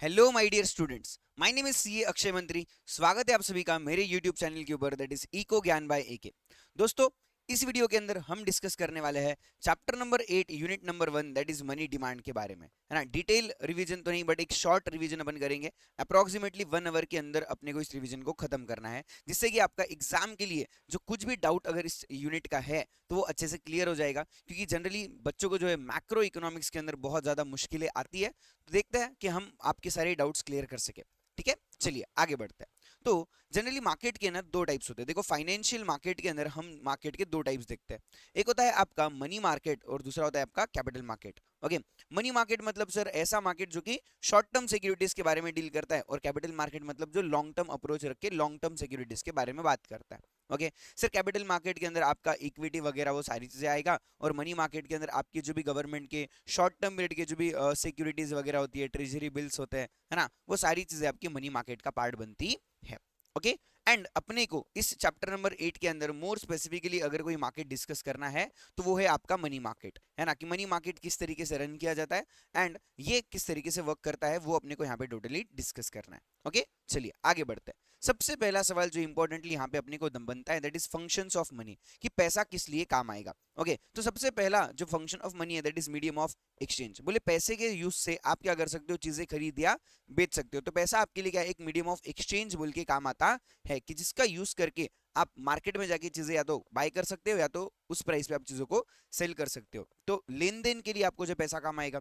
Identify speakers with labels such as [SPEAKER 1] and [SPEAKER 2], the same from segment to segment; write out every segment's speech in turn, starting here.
[SPEAKER 1] Hello my dear students, my name is CA Akshay Mantri. स्वागत है आप सभी का मेरे यूट्यूब चैनल के ऊपर, दैट इज इको ज्ञान बाय एके। दोस्तों, इस वीडियो के अंदर हम डिस्कस करने वाले हैं chapter number 8 unit number 1, that is money demand के बारे में, है ना। डिटेल रिवीजन तो नहीं, बट एक शॉर्ट रिवीजन अपन करेंगे। अप्रोक्सीमेटली 1 आवर के अंदर अपने को इस रिवीजन को खत्म करना है, जिससे कि आपका एग्जाम के लिए जो कुछ भी डाउट अगर इस यूनिट का है तो वो अच्छे से क्लियर हो जाएगा। क्योंकि जनरली बच्चों को जो है मैक्रो इकोनॉमिक्स के अंदर बहुत ज्यादा मुश्किलें आती है। तो देखते हैं कि हम आपके सारे डाउट्स क्लियर कर सके। ठीक है, चलिए आगे बढ़ते हैं। तो जनरली मार्केट के ना दो टाइप्स होते हैं। देखो, फाइनेंशियल मार्केट के अंदर हम मार्केट के दो टाइप्स देखते हैं। एक होता है आपका मनी मार्केट और दूसरा होता है आपका capital market. Okay, money market मतलब सर ऐसा मार्केट जो कि शॉर्ट टर्म सिक्योरिटीज के बारे में डील करता है, और कैपिटल मार्केट मतलब जो लॉन्ग टर्म अप्रोच रख के लॉन्ग टर्म सिक्योरिटीज के बारे में बात करता है। ओके सर, कैपिटल मार्केट के अंदर आपका इक्विटी वगैरह वो सारी चीजें आएगा, और मनी मार्केट के अंदर आपकी जो भी गवर्नमेंट के शॉर्ट टर्म पीरियड के जो भी सिक्योरिटीज वगैरह होती है, ट्रेजरी बिल्स होते हैं, है ना, वो सारी चीजें आपकी मनी मार्केट का पार्ट बनती है। ओके, एंड अपने को इस चैप्टर नंबर 8 के अंदर मोर स्पेसिफिकली अगर कोई मार्केट डिस्कस करना है तो वो है आपका मनी मार्केट, है ना, कि मनी मार्केट किस तरीके से रन किया जाता है एंड ये किस तरीके से वर्क करता है, वो अपने को यहाँ पे टोटली डिस्कस करना है। ओके, चलिए आगे बढ़ते हैं। सबसे पहला सवाल जो इंपॉर्टेंटली यहाँ पे अपने को बनता है, that is functions of money, कि पैसा किस लिए काम आएगा। ओके, तो सबसे पहला जो फंक्शन ऑफ मनी है that is medium of exchange. बोले पैसे के यूज से आप क्या कर सकते हो, चीजें खरीद या बेच सकते हो। तो पैसा आपके लिए क्या है, एक मीडियम ऑफ एक्सचेंज बोल के काम आता है, कि जिसका यूज करके आप मार्केट में जाके चीजें या तो बाय कर सकते हो या तो उस प्राइस पे आप चीजों को सेल कर सकते हो। तो लेन देन के लिए आपको जो पैसा काम आएगा।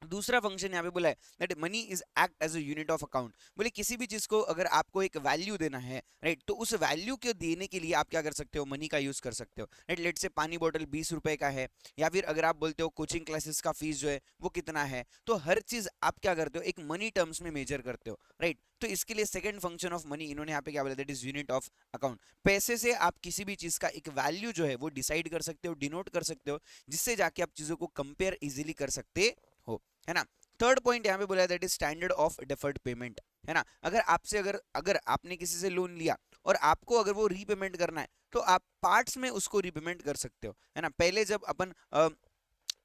[SPEAKER 1] दूसरा फंक्शन यहाँ पे बोला है that money is act as a unit of account. बोले किसी भी चीज को अगर आपको एक वैल्यू देना है, राइट, तो उस वैल्यू को देने के लिए आप क्या कर सकते हो, मनी का यूज कर सकते हो। राइट, लेट से पानी बोतल 20 रुपए का है, या फिर अगर आप बोलते हो कोचिंग क्लासेस का फीस जो है वो कितना है, तो हर चीज आप क्या करते हो, एक मनी टर्म्स में मेजर करते हो। राइट, तो इसके लिए सेकंड फंक्शन ऑफ मनी इन्होंने यहाँ पे क्या बोला, that is unit of account. पैसे से आप किसी भी चीज का एक वैल्यू जो है वो डिसाइड कर सकते हो, डिनोट कर सकते हो, जिससे जाके आप चीजों को कंपेयर इजिली कर सकते हो, है ना। थर्ड पॉइंट यहाँ पे बोला है that is standard of deferred payment, है ना। अगर आपसे अगर अगर आपने किसी से लोन लिया और आपको अगर वो रीपेमेंट करना है, तो आप पार्ट्स में उसको रीपेमेंट कर सकते हो, है ना। पहले जब अपन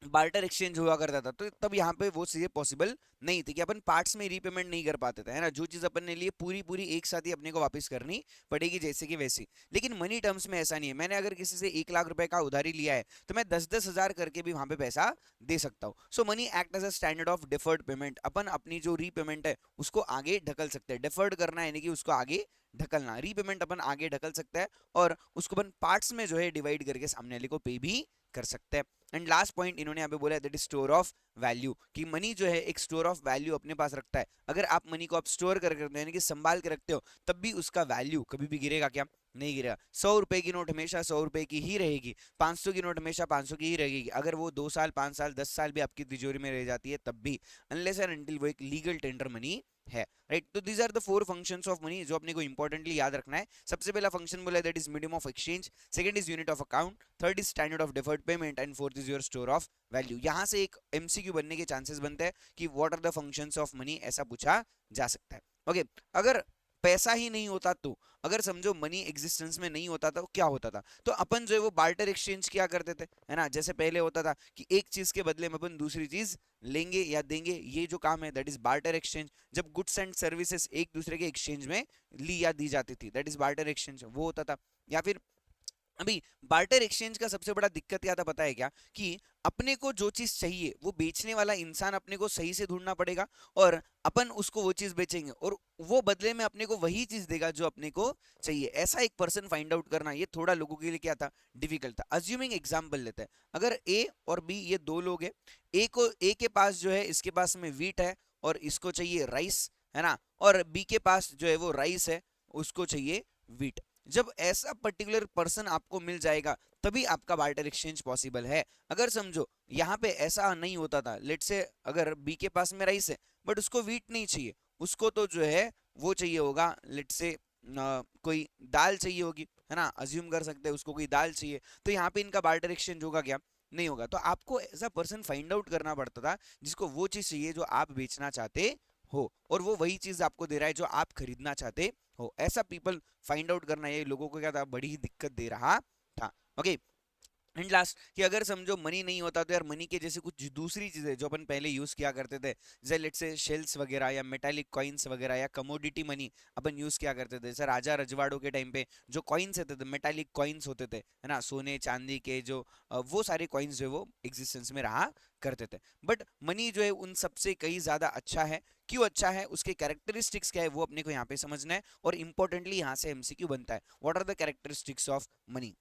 [SPEAKER 1] बार्टर एक्सचेंज हुआ करता था तो तब यहाँ पे वो चीजें पॉसिबल नहीं थी, कि अपन पार्ट्स में रीपेमेंट नहीं कर पाते थे, है ना। जो चीज अपन ने लिए पूरी पूरी एक साथ ही अपने को वापस करनी पड़ेगी, जैसे कि वैसी। लेकिन मनी टर्म्स में ऐसा नहीं है। मैंने अगर किसी से 1 लाख रुपए का उधारी लिया है तो मैं 10-10 हजार करके भी वहां पे पैसा दे सकता हूँ। So money act as a standard of deferred payment. अपन अपनी जो रीपेमेंट है उसको आगे ढकल सकते हैं। डिफर्ड करना यानी कि उसको आगे ढकलना, रीपेमेंट अपन आगे ढकल सकता है, और उसको अपन पार्ट्स में जो है डिवाइड करके सामने वाले को पे भी कर सकते हैं। एंड लास्ट पॉइंट इन्होंने यहाँ पे बोला है that is store of value, कि मनी जो है एक स्टोर ऑफ वैल्यू अपने पास रखता है। अगर आप मनी को आप स्टोर कर रखते हो यानी कि संभाल के रखते हो, तब भी उसका वैल्यू कभी भी गिरेगा क्या, नहीं गिरेगा। 100 रुपए की नोट हमेशा 100 रुपए की ही रहेगी, 500 की नोट हमेशा 500 की ही रहेगी। अगर वो 2 साल 5 साल 10 साल भी आपकी तिजोरी में रह जाती है तब भी, अनलेस एंड अनटिल वो एक लीगल टेंडर मनी है। राइट, तो these are the 4 functions of money जो अपने को इंपॉर्टेंटली याद रखना है। सबसे पहला फंक्शन बोला that is medium of exchange, second is unit of account, third is standard of deferred payment, and fourth is your store of value. यहां से एक एमसीक्यू बनने के चांसेस बनते हैं कि what are the functions of money, ऐसा पूछा जा सकता है। ओके, अगर पैसा ही नहीं होता तो, अगर समझो मनी एग्जिस्टेंस में नहीं होता तो क्या होता था, तो अपन जो है वो बार्टर एक्सचेंज किया करते थे, है ना। जैसे पहले होता था कि एक चीज के बदले में अपन दूसरी चीज लेंगे या देंगे, ये जो काम है दैट इज बार्टर एक्सचेंज। जब गुड्स एंड सर्विसेज एक दूसरे के एक्सचेंज में ली या दी जाती थी, दैट इज बार्टर एक्सचेंज, वो होता था। या फिर अभी बार्टर एक्सचेंज का सबसे बड़ा दिक्कत क्या था पता है क्या, कि अपने को जो चीज चाहिए वो बेचने वाला इंसान अपने को सही से ढूंढना पड़ेगा, और अपन उसको वो चीज बेचेंगे और वो बदले में अपने को वही चीज देगा जो अपने को चाहिए। ऐसा एक पर्सन फाइंड आउट करना ये थोड़ा लोगों के लिए क्या था, डिफिकल्ट था। अज्यूमिंग एग्जांपल लेते हैं, अगर ए और बी ये दो लोग हैं, ए के पास जो है इसके पास में वीट है और इसको चाहिए राइस, है ना, और बी के पास जो है वो राइस है, उसको चाहिए वीट। जब ऐसा पर्टिकुलर पर्सन आपको मिल जाएगा तभी आपका बार्टर एक्सचेंज पॉसिबल है। अगर समझो यहाँ पे ऐसा नहीं होता था, लेट से अगर बी के पास में राइस है बट उसको वीट नहीं चाहिए, उसको तो जो है वो चाहिए होगा, लेट से कोई दाल चाहिए होगी, है ना, अज्यूम कर सकते हैं उसको कोई दाल चाहिए, तो यहाँ पे इनका बार्टर एक्सचेंज होगा क्या, नहीं होगा। तो आपको ऐसा पर्सन फाइंड आउट करना पड़ता था जिसको वो चीज चाहिए जो आप बेचना चाहते हो, और वो वही चीज आपको दे रहा है जो आप खरीदना चाहते हो। ऐसा पीपल फाइंड आउट करना ये लोगों को क्या था, बड़ी ही दिक्कत दे रहा था। ओके, एंड लास्ट कि अगर समझो मनी नहीं होता तो यार मनी के जैसे कुछ दूसरी चीजें जो अपन पहले यूज किया करते थे, जैसे लेट्स से शेल्स वगैरह या मेटालिक कॉइन्स वगैरह या कमोडिटी मनी अपन यूज किया करते थे। जैसे राजा रजवाड़ों के टाइम पे जो कॉइन्स होते थे, मेटालिक कॉइन्स होते थे, है ना, सोने चांदी के जो वो सारे कॉइन्स जो है वो एग्जिस्टेंस में रहा करते थे। बट मनी जो है उन सबसे कहीं ज्यादा अच्छा है। क्यों अच्छा है, उसके कैरेक्टरिस्टिक्स क्या है, वो अपने को यहाँ पे समझना है। और इंपॉर्टेंटली यहाँ से एमसीक्यू बनता है, what are the characteristics of money.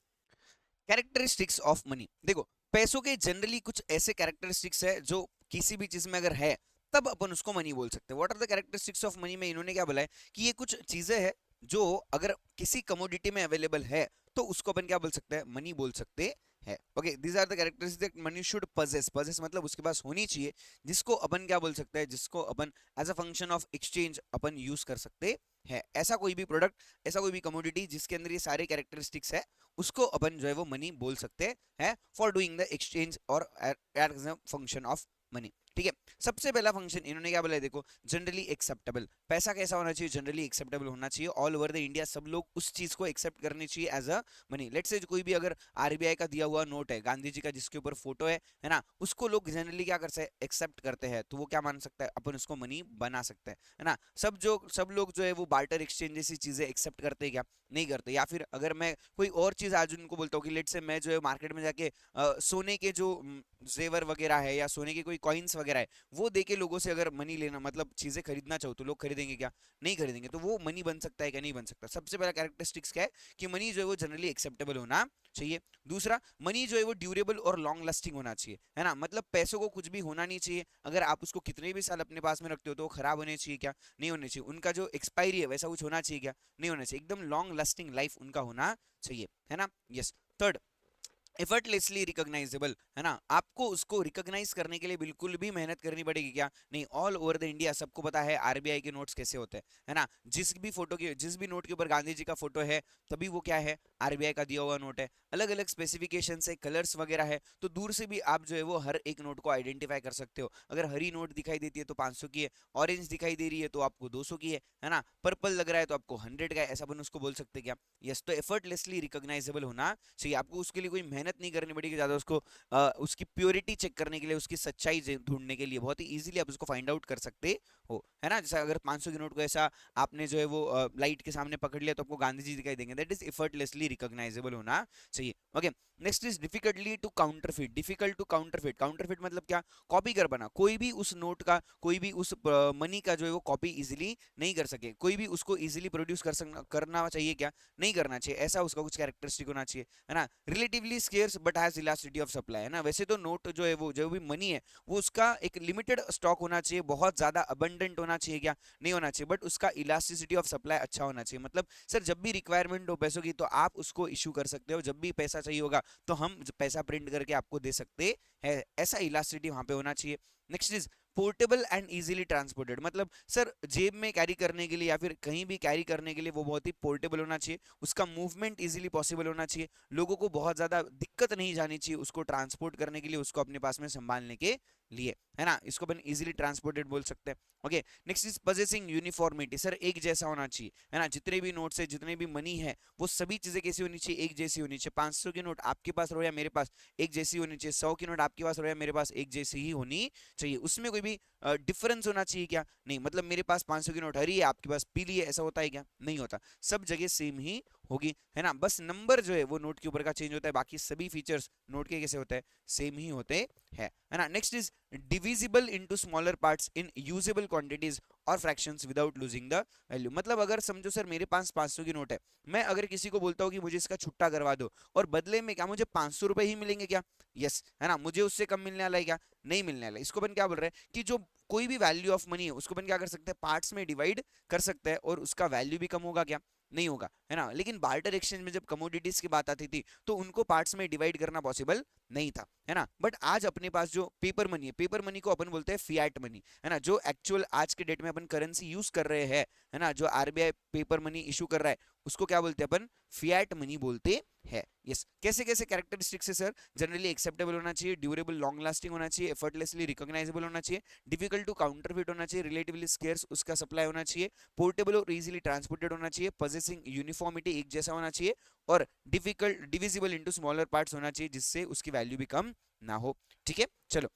[SPEAKER 1] Characteristics of money, देखो पैसों के जनरली कुछ ऐसे कैरेक्टरिस्टिक्स है जो किसी भी चीज में अगर है तब अपन उसको मनी बोल सकते हैं। What are the characteristics of money में इन्होंने क्या बोला है कि ये कुछ चीजें हैं जो अगर किसी कमोडिटी में अवेलेबल है तो उसको अपन क्या बोल सकते हैं, मनी बोल सकते हैं। Okay, these are the characteristics money should possess. Possess मतलब उसके पास होनी चाहिए, जिसको अपन क्या बोल सकते हैं, जिसको अपन as a function of exchange अपन यूज कर सकते हैं। ऐसा कोई भी प्रोडक्ट, ऐसा कोई भी कमोडिटी जिसके अंदर ये सारे कैरेक्टरिस्टिक्स है, उसको अपन जो है वो मनी बोल सकते हैं फॉर डूइंग द एक्सचेंज और as a function of money. ठीक है, सबसे पहला फंक्शन इन्होंने क्या बोला है, देखो जनरली एक्सेप्टेबल। पैसा कैसा होना चाहिए, जनरली एक्सेप्टेबल होना चाहिए। ऑल ओवर द इंडिया सब लोग उस चीज को एक्सेप्ट करनी चाहिए as a money. Let's say कोई भी अगर आरबीआई का दिया हुआ नोट है, गांधी जी का जिसके ऊपर फोटो है ना, उसको लोग जनरली क्या करते हैं, एक्सेप्ट करते हैं। तो वो क्या मान सकता है, अपन उसको मनी बना सकते हैं, है ना। सब लोग जो है वो बार्टर एक्सचेंज जैसी चीजें एक्सेप्ट करते हैं क्या, नहीं करते। या फिर अगर मैं कोई और चीज आज उनको बोलता हूँ कि लेट से मैं जो है मार्केट में जाके सोने के जो जेवर वगैरह है या सोने के कोई कॉइन्स वगैरह है वो देके लोगों से अगर मनी लेना मतलब चीजें खरीदना चाहो तो लोग खरीदेंगे क्या, नहीं खरीदेंगे। तो वो मनी बन सकता है क्या, नहीं बन सकता। सबसे पहला कैरेक्टरिस्टिक्स क्या है कि मनी जो है वो जनरली एक्सेप्टेबल होना चाहिए। दूसरा, मनी जो है वो ड्यूरेबल और लॉन्ग लास्टिंग होना चाहिए, है ना। मतलब पैसों को कुछ भी होना नहीं चाहिए, अगर आप उसको कितने भी साल अपने पास में रखते हो तो वो खराब होने चाहिए क्या, नहीं होने चाहिए। उनका जो एक्सपायरी है वैसा कुछ होना चाहिए क्या, नहीं होना चाहिए। एकदम लॉन्ग लास्टिंग लाइफ उनका होना चाहिए, है ना। यस। थर्ड, एफर्टलेसली रिकॉग्नाइजेबल, है ना। आपको उसको रिकॉग्नाइज करने के लिए बिल्कुल भी मेहनत करनी पड़ेगी क्या, नहीं। ऑल ओवर द इंडिया सबको पता है आरबीआई के नोट्स कैसे होते हैं, है ना। जिस भी नोट के ऊपर गांधी जी का फोटो है तभी वो क्या है, आरबीआई का दिया हुआ नोट है। अलग अलग स्पेसिफिकेशन है, कलर्स वगैरह है, तो दूर से भी आप जो है वो हर एक नोट को आइडेंटिफाई कर सकते हो। अगर हरी नोट दिखाई देती है तो 500 की है, ऑरेंज दिखाई दे रही है तो आपको 200 की है ना, पर्पल लग रहा है तो आपको 100 का है, ऐसा अपन उसको बोल सकते हैं क्या। यस, तो एफर्टलेसली रिकॉग्नाइजेबल होना चाहिए। आपको उसके लिए कोई मेहनत नहीं करनी पड़ेगी ज्यादा, उसको उसकी प्योरिटी चेक करने के लिए, उसकी सच्चाई ढूंढने के लिए बहुत ही इजीली आप उसको फाइंड आउट कर सकते हो, है ना। जैसे अगर 500 की नोट को ऐसा आपने जो है वो लाइट के सामने पकड़ लिया तो आपको गांधी जी दिखाई देंगे। दैट इज एफर्टलेसली रिकॉग्नाइजेबल होना चाहिए। Okay, next is difficultly to counterfeit. Difficult to counterfeit, counterfeit मतलब क्या, कॉपी कर बना। कोई भी उस नोट का, कोई भी उस मनी का जो है वो कॉपी इजीली नहीं कर सके, कोई भी उसको इजीली प्रोड्यूस करना चाहिए क्या, नहीं करना चाहिए। ऐसा उसका कुछ कैरेक्टरिस्टिक होना चाहिए, है ना। Relatively scarce but has elasticity of supply, है ना। वैसे तो नोट जो है वो जो भी मनी है वो उसका एक लिमिटेड स्टॉक होना चाहिए, बहुत ज्यादा अबंडेंट होना चाहिए क्या, नहीं होना चाहिए। बट उसका इलास्टिसिटी ऑफ सप्लाई अच्छा होना चाहिए। मतलब सर जब भी रिक्वायरमेंट हो पैसों की तो आप उसको इशू कर सकते हो, जब भी पैसा चाहिए होगा तो हम पैसा प्रिंट करके आपको दे सकते हैं, ऐसा इलास्टिसिटी वहां पे होना चाहिए। Next is portable and easily transported. मतलब सर जेब में कैरी करने के लिए या फिर कहीं भी कैरी करने के लिए वो बहुत ही पोर्टेबल होना चाहिए, उसका मूवमेंट इजीली पॉसिबल होना चाहिए, लोगों को बहुत ज्यादा दिक्कत नहीं जानी चाहिए उसको ट्रांसपोर्ट करने के लिए, उसको अपने पास में संभालने के लिए, है ना। इसको अपन इजीली ट्रांसपोर्टेड बोल सकते हैं। Okay, next is possessing uniformity. Sir एक जैसा होना चाहिए, है ना। जितने भी नोट्स है, जितने भी मनी है, वो सभी चीजें कैसी होनी चाहिए, एक जैसी होनी चाहिए। 500 की नोट आपके पास रहो या मेरे पास, एक जैसी होनी चाहिए। 100 की नोट आपके पास रहो या मेरे पास, एक जैसी ही होनी चाहिए। उसमें कोई भी डिफरेंस होना चाहिए क्या, नहीं। मतलब मेरे पास 500 की नोट हरी है, आपके पास पीली है, ऐसा होता है क्या, नहीं होता। सब जगह सेम ही होगी, है ना। बस नंबर जो है वो नोट के ऊपर का चेंज होता है, बाकी सभी फीचर्स नोट के कैसे होते हैं, सेम ही होते हैं, है ना। Next is divisible into smaller parts in usable quantities और fractions without losing the value. मतलब अगर समझो सर मेरे पास 500 की नोट है, मैं अगर किसी को बोलता हूँ कि मुझे इसका छुट्टा करवा दो और बदले में क्या मुझे 500 रुपए ही मिलेंगे क्या, यस, है ना। मुझे उससे कम मिलने वाला है क्या, नहीं मिलने वाला। इसको अपन क्या बोल रहे हैं कि जो कोई भी वैल्यू ऑफ मनी है उसको अपन क्या कर सकते हैं, पार्ट्स में डिवाइड कर सकते हैं और उसका वैल्यू भी कम होगा क्या, नहीं होगा, है ना। लेकिन बार्टर एक्सचेंज में जब कमोडिटीज की बात आती थी तो उनको पार्ट्स में डिवाइड करना पॉसिबल नहीं था, है ना। बट आज अपने पास जो पेपर मनी है, पेपर मनी को अपन बोलते हैं फियाट मनी, है ना। जो एक्चुअल आज के डेट में अपन करेंसी यूज कर रहे हैं, है ना, जो आरबीआई पेपर मनी इशू कर रहा है उसको क्या बोलते हैं अपन, फिएट मनी बोलते हैं। यस, कैसे कैसे कैरेक्टरिस्टिक्स है सर, जनरली एक्सेप्टेबल होना चाहिए, ड्यूरेबल लॉन्ग लास्टिंग होना चाहिए, एफर्टलेसली रिकॉग्नाइजेबल होना चाहिए, डिफिकल्ट टू काउंटरफिट होना चाहिए, रिलेटिवली स्केर्स उसका सप्लाई होना चाहिए, पोर्टेबल और इजीली ट्रांसपोर्टेड होना चाहिए, पोजेसिंग यूनिफॉर्मिटी एक जैसा होना चाहिए, और difficult divisible into smaller parts होना चाहिए जिससे उसकी वैल्यू भी कम ना हो। ठीक है, चलो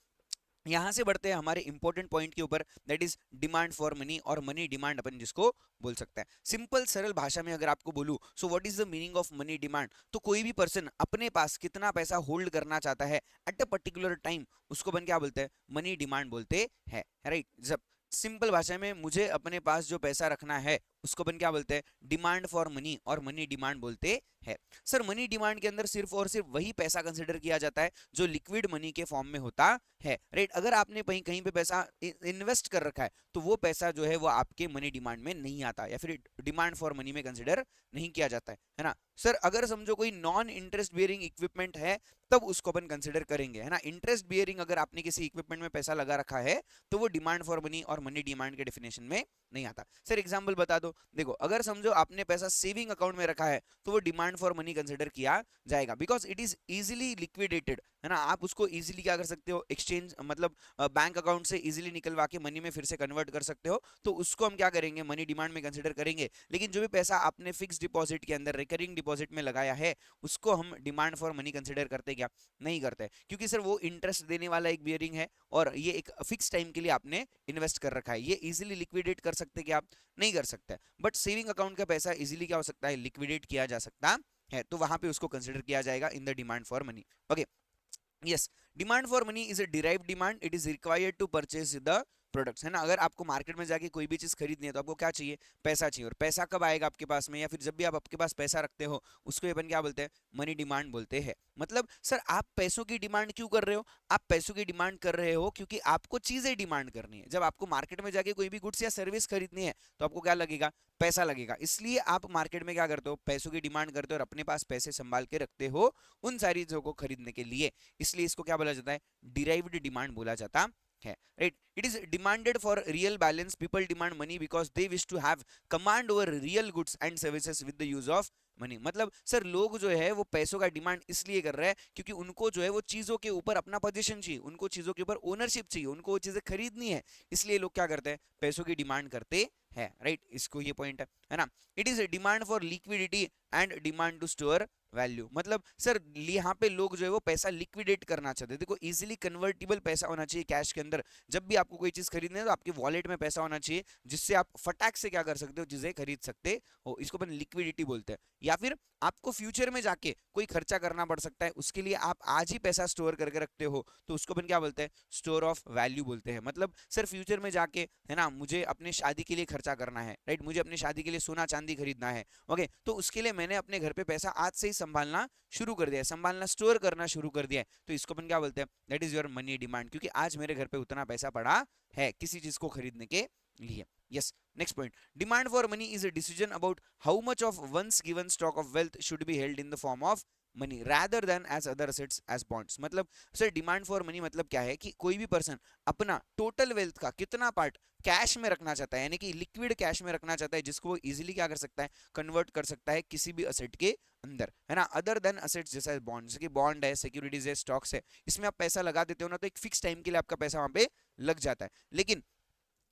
[SPEAKER 1] यहां से बढ़ते हैं हमारे इंपॉर्टेंट पॉइंट के ऊपर, that is demand for money और मनी डिमांड अपन जिसको बोल सकते हैं। सिंपल सरल भाषा में अगर आपको बोलूं, so what is the meaning of money demand, तो कोई भी पर्सन अपने पास कितना पैसा होल्ड करना चाहता है एट अ पर्टिकुलर टाइम, उसको अपन क्या बोलते हैं, मनी डिमांड बोलते हैं, राइट। जब सिंपल भाषा में मुझे अपने पास जो पैसा रखना है उसको अपन क्या बोलते हैं, डिमांड फॉर मनी और मनी डिमांड बोलते हैं। सर मनी डिमांड के अंदर सिर्फ और सिर्फ वही पैसा कंसिडर किया जाता है जो लिक्विड मनी के फॉर्म में होता है, राइट। अगर आपने कहीं कहीं पे पैसा इन्वेस्ट कर रखा है तो वो पैसा जो है वो आपके मनी डिमांड में नहीं आता या फिर डिमांड फॉर मनी में कंसिडर नहीं किया जाता है ना। सर अगर समझो कोई नॉन इंटरेस्ट बियरिंग इक्विपमेंट है तब उसको अपन कंसिडर करेंगे, है ना। इंटरेस्ट बियरिंग अगर आपने किसी इक्विपमेंट में पैसा लगा रखा है तो वो डिमांड फॉर मनी और मनी डिमांड के डेफिनेशन में नहीं आता। सर एग्जांपल बता दो, देखो अगर समझो आपने पैसा सेविंग अकाउंट में रखा है तो वो डिमांड फॉर मनी कंसिडर किया जाएगा because it is easily liquidated, है ना। आप उसको इजीली क्या कर सकते हो, एक्सचेंज मतलब बैंक अकाउंट से इजीली निकलवा के मनी में फिर से कन्वर्ट कर सकते हो, तो उसको हम क्या करेंगे, मनी डिमांड में कंसिडर करेंगे। लेकिन जो भी पैसा आपने फिक्स डिपॉजिट के अंदर रिकरिंग डिपॉजिट में लगाया है उसको हम डिमांड फॉर मनी कंसिडर करते क्या, नहीं करते, क्योंकि सर वो इंटरेस्ट देने वाला एक बियरिंग है और ये एक फिक्स टाइम के लिए आपने इन्वेस्ट कर रखा है, ये इजीली लिक्विडेट कर सकते क्या आप, नहीं कर सकते। बट सेविंग अकाउंट का पैसा इजीली क्या हो सकता है, लिक्विडेट किया जा सकता है, तो वहां पे उसको कंसिडर किया जाएगा in the demand for money. Okay, yes, demand for money is a derived demand, it is required to purchase the products, है ना। अगर आपको मार्केट में जाके कोई भी चीज खरीदनी है तो आपको क्या चाहिए, पैसा चाहिए, और पैसा कब आएगा आपके पास में, या फिर जब भी आप आपके पास पैसा रखते हो उसको अपन क्या बोलते हैं, मनी डिमांड बोलते हैं। मतलब सर आप पैसों की डिमांड क्यों कर रहे हो, आप पैसों की डिमांड कर रहे हो क्योंकि आपको चीजें डिमांड करनी है। जब आपको मार्केट में जाके कोई भी गुड्स या सर्विस खरीदनी है तो आपको क्या लगेगा, पैसा लगेगा, इसलिए आप मार्केट में क्या करते हो, पैसों की डिमांड करते हो और अपने पास पैसे संभाल के रखते हो उन सारी चीजों को खरीदने के लिए, इसलिए इसको क्या बोला जाता है, डिराइव्ड डिमांड बोला जाता है, right. It is demanded for real balance, people demand money because they wish to have command over real goods and services with the use of money. मतलब सर लोग जो है वो पैसों का डिमांड इसलिए कर रहे हैं क्योंकि उनको जो है वो चीजों के ऊपर अपना पोजीशन चाहिए, उनको चीजों के ऊपर ओनरशिप चाहिए, उनको वो चीजें खरीदनी है, इसलिए लोग क्या करते हैं, पैसों की डिमांड करते हैं, राइट। इसको ये पॉइंट है ना। It is demand for liquidity and demand to store value. मतलब सर यहाँ पे लोग जो है वो पैसा लिक्विडेट करना चाहते हैं, देखो इजीली कन्वर्टिबल पैसा होना चाहिए कैश के अंदर, जब भी आपको कोई चीज खरीदनी है तो आपके वॉलेट में पैसा होना चाहिए जिससे आप फटाक से क्या कर सकते हो, चीजें खरीद सकते हो, इसको अपन लिक्विडिटी बोलते हैं। या फिर आपको फ्यूचर में जाके कोई खर्चा करना पड़ सकता है, उसके लिए आप आज ही पैसा स्टोर करके रखते हो तो उसको अपन क्या बोलते हैं, स्टोर ऑफ वैल्यू बोलते हैं। मतलब सर फ्यूचर में जाके, है ना, मुझे अपने शादी के लिए खर्चा करना है, राइट, मुझे अपनी शादी के लिए सोना चांदी खरीदना है, ओके, तो उसके लिए मैंने अपने घर पे पैसा आज से ही संभालना शुरू कर दिया है, संभालना स्टोर करना शुरू कर दिया है, तो इसको अपन क्या बोलते हैं, that is your money demand, क्योंकि आज मेरे घर पे उतना पैसा पड़ा है किसी चीज को खरीदने के लिए। Yes, next point, demand for money is a decision about how much of one's given stock of wealth should be held in the form of money rather than as other assets as bonds. मतलब sir demand for money मतलब क्या है कि कोई भी person अपना total wealth का कितना पार्ट कैश में रखना चाहता है, यानी कि लिक्विड कैश में रखना चाहता है, जिसको वो इजीली क्या कर सकता है, कन्वर्ट कर सकता है किसी भी असेट के अंदर, है ना, अदर देन असेट्स जैसे बॉन्ड, जैसे कि बॉन्ड है, सिक्योरिटीज है, स्टॉक्स है, इसमें आप पैसा लगा देते हो ना तो एक फिक्स टाइम के लिए आपका पैसा वहां पे लग जाता है। लेकिन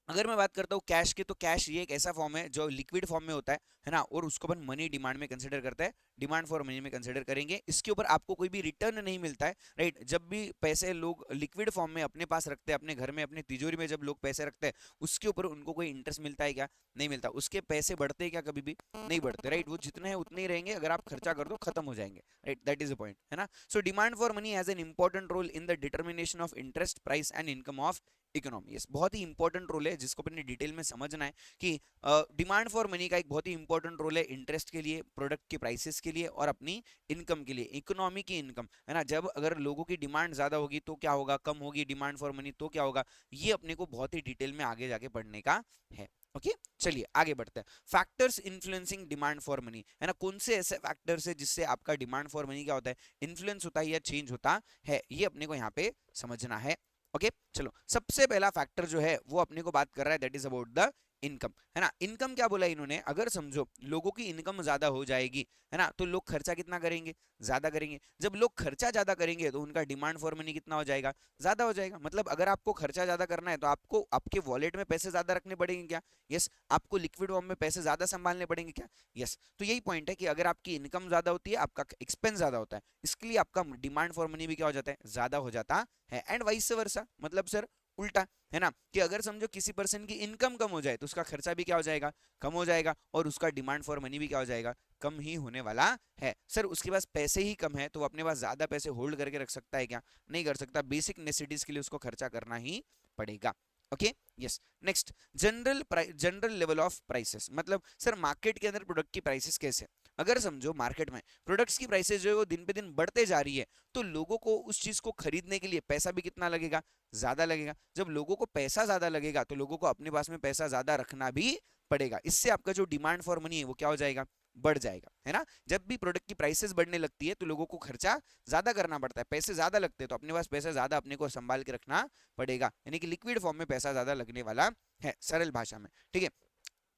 [SPEAKER 1] अगर मैं बात करता हूँ कैश की, तो कैश ये एक ऐसा फॉर्म है जो लिक्विड फॉर्म में होता है ना, और उसको अपन मनी डिमांड में कंसिडर करता है, डिमांड फॉर मनी में कंसिडर करेंगे। इसके ऊपर आपको कोई भी रिटर्न नहीं मिलता है, राइट। जब भी पैसे लोग लिक्विड फॉर्म में अपने पास रखते हैं, अपने घर में अपनी तिजोरी में जब लोग पैसे रखते हैं उसके ऊपर उनको कोई इंटरेस्ट मिलता है क्या, नहीं मिलता। उसके पैसे बढ़ते हैं क्या, कभी भी नहीं बढ़ते, राइट। वो जितने हैं उतने ही रहेंगे, अगर आप खर्चा कर दो खत्म हो जाएंगे, right, that is the point, है ना। So demand for money has an important role in the determination of interest, price and income of economy. बहुत ही इंपॉर्टेंट रोल है जिसको अपने डिटेल में समझना है कि डिमांड फॉर मनी का एक बहुत ही इंपॉर्टेंट रोल है इंटरेस्ट के लिए, प्रोडक्ट के प्राइसेस के लिए और अपनी इनकम के लिए, इकोनॉमी की इनकम, है ना। जब अगर लोगों की डिमांड ज्यादा होगी तो क्या होगा, कम होगी डिमांड फॉर मनी तो क्या होगा, ये अपने को बहुत ही डिटेल में आगे जाके पढ़ने का है। ओके, चलिए आगे बढ़ते हैं। Factors influencing demand for money, है ना, कौन से ऐसे फैक्टर्स है जिससे आपका डिमांड फॉर मनी क्या होता है, इन्फ्लुएंस होता है या चेंज होता है, ये अपने को यहाँ पे समझना है। ओके, चलो सबसे पहला फैक्टर जो है वो अपने को बात कर रहा है, that is about the income, है ना। इनकम क्या बोला इन्होंने, अगर समझो लोगों की इनकम ज्यादा हो जाएगी, है ना, तो लोग खर्चा कितना करेंगे, ज्यादा करेंगे। जब लोग खर्चा ज्यादा करेंगे तो उनका डिमांड फॉर मनी कितना हो जाएगा, ज्यादा हो जाएगा। मतलब अगर आपको खर्चा ज्यादा करना है तो आपको आपके वॉलेट में पैसे ज्यादा रखने पड़ेंगे क्या, यस। आपको लिक्विड फॉर्म में पैसे ज्यादा संभालने पड़ेंगे क्या, यस। तो यही पॉइंट है कि अगर आपकी इनकम ज्यादा होती है, आपका एक्सपेंस ज्यादा होता है, इसके लिए आपका डिमांड फॉर मनी भी क्या हो जाता है, ज्यादा हो जाता है। एंड वाइस वर्सा, मतलब सर उल्टा, है ना, कि अगर समझो किसी पर्सन की इनकम कम हो जाए तो उसका खर्चा भी क्या हो जाएगा, कम हो जाएगा, और उसका डिमांड फॉर मनी भी क्या हो जाएगा, कम ही होने वाला है। सर उसके पास पैसे ही कम है तो वो अपने पास ज्यादा पैसे होल्ड करके रख सकता है क्या, नहीं कर सकता। बेसिक नेसेसिटीज के लिए उसको खर्चा करना ही पड़ेगा। Okay, yes. Next, general level of prices, मतलब सर मार्केट के अंदर प्रोडक्ट की प्राइसेस कैसे। अगर समझो मार्केट में प्रोडक्ट्स की प्राइसेस जो है वो दिन पे दिन बढ़ते जा रही है, तो लोगों को उस चीज को खरीदने के लिए पैसा भी कितना लगेगा, ज्यादा लगेगा। जब लोगों को पैसा ज्यादा लगेगा तो लोगों को अपने पास में पैसा ज्यादा रखना भी पड़ेगा। इससे आपका जो डिमांड फॉर मनी है वो क्या हो जाएगा, बढ़ जाएगा, है ना। जब भी प्रोडक्ट की प्राइसेस बढ़ने लगती है तो लोगों को खर्चा ज्यादा करना पड़ता है, पैसे ज्यादा लगते हैं, तो अपने पास पैसा ज्यादा अपने को संभाल के रखना पड़ेगा, यानी कि लिक्विड फॉर्म में पैसा ज्यादा लगने वाला है, सरल भाषा में, ठीक है।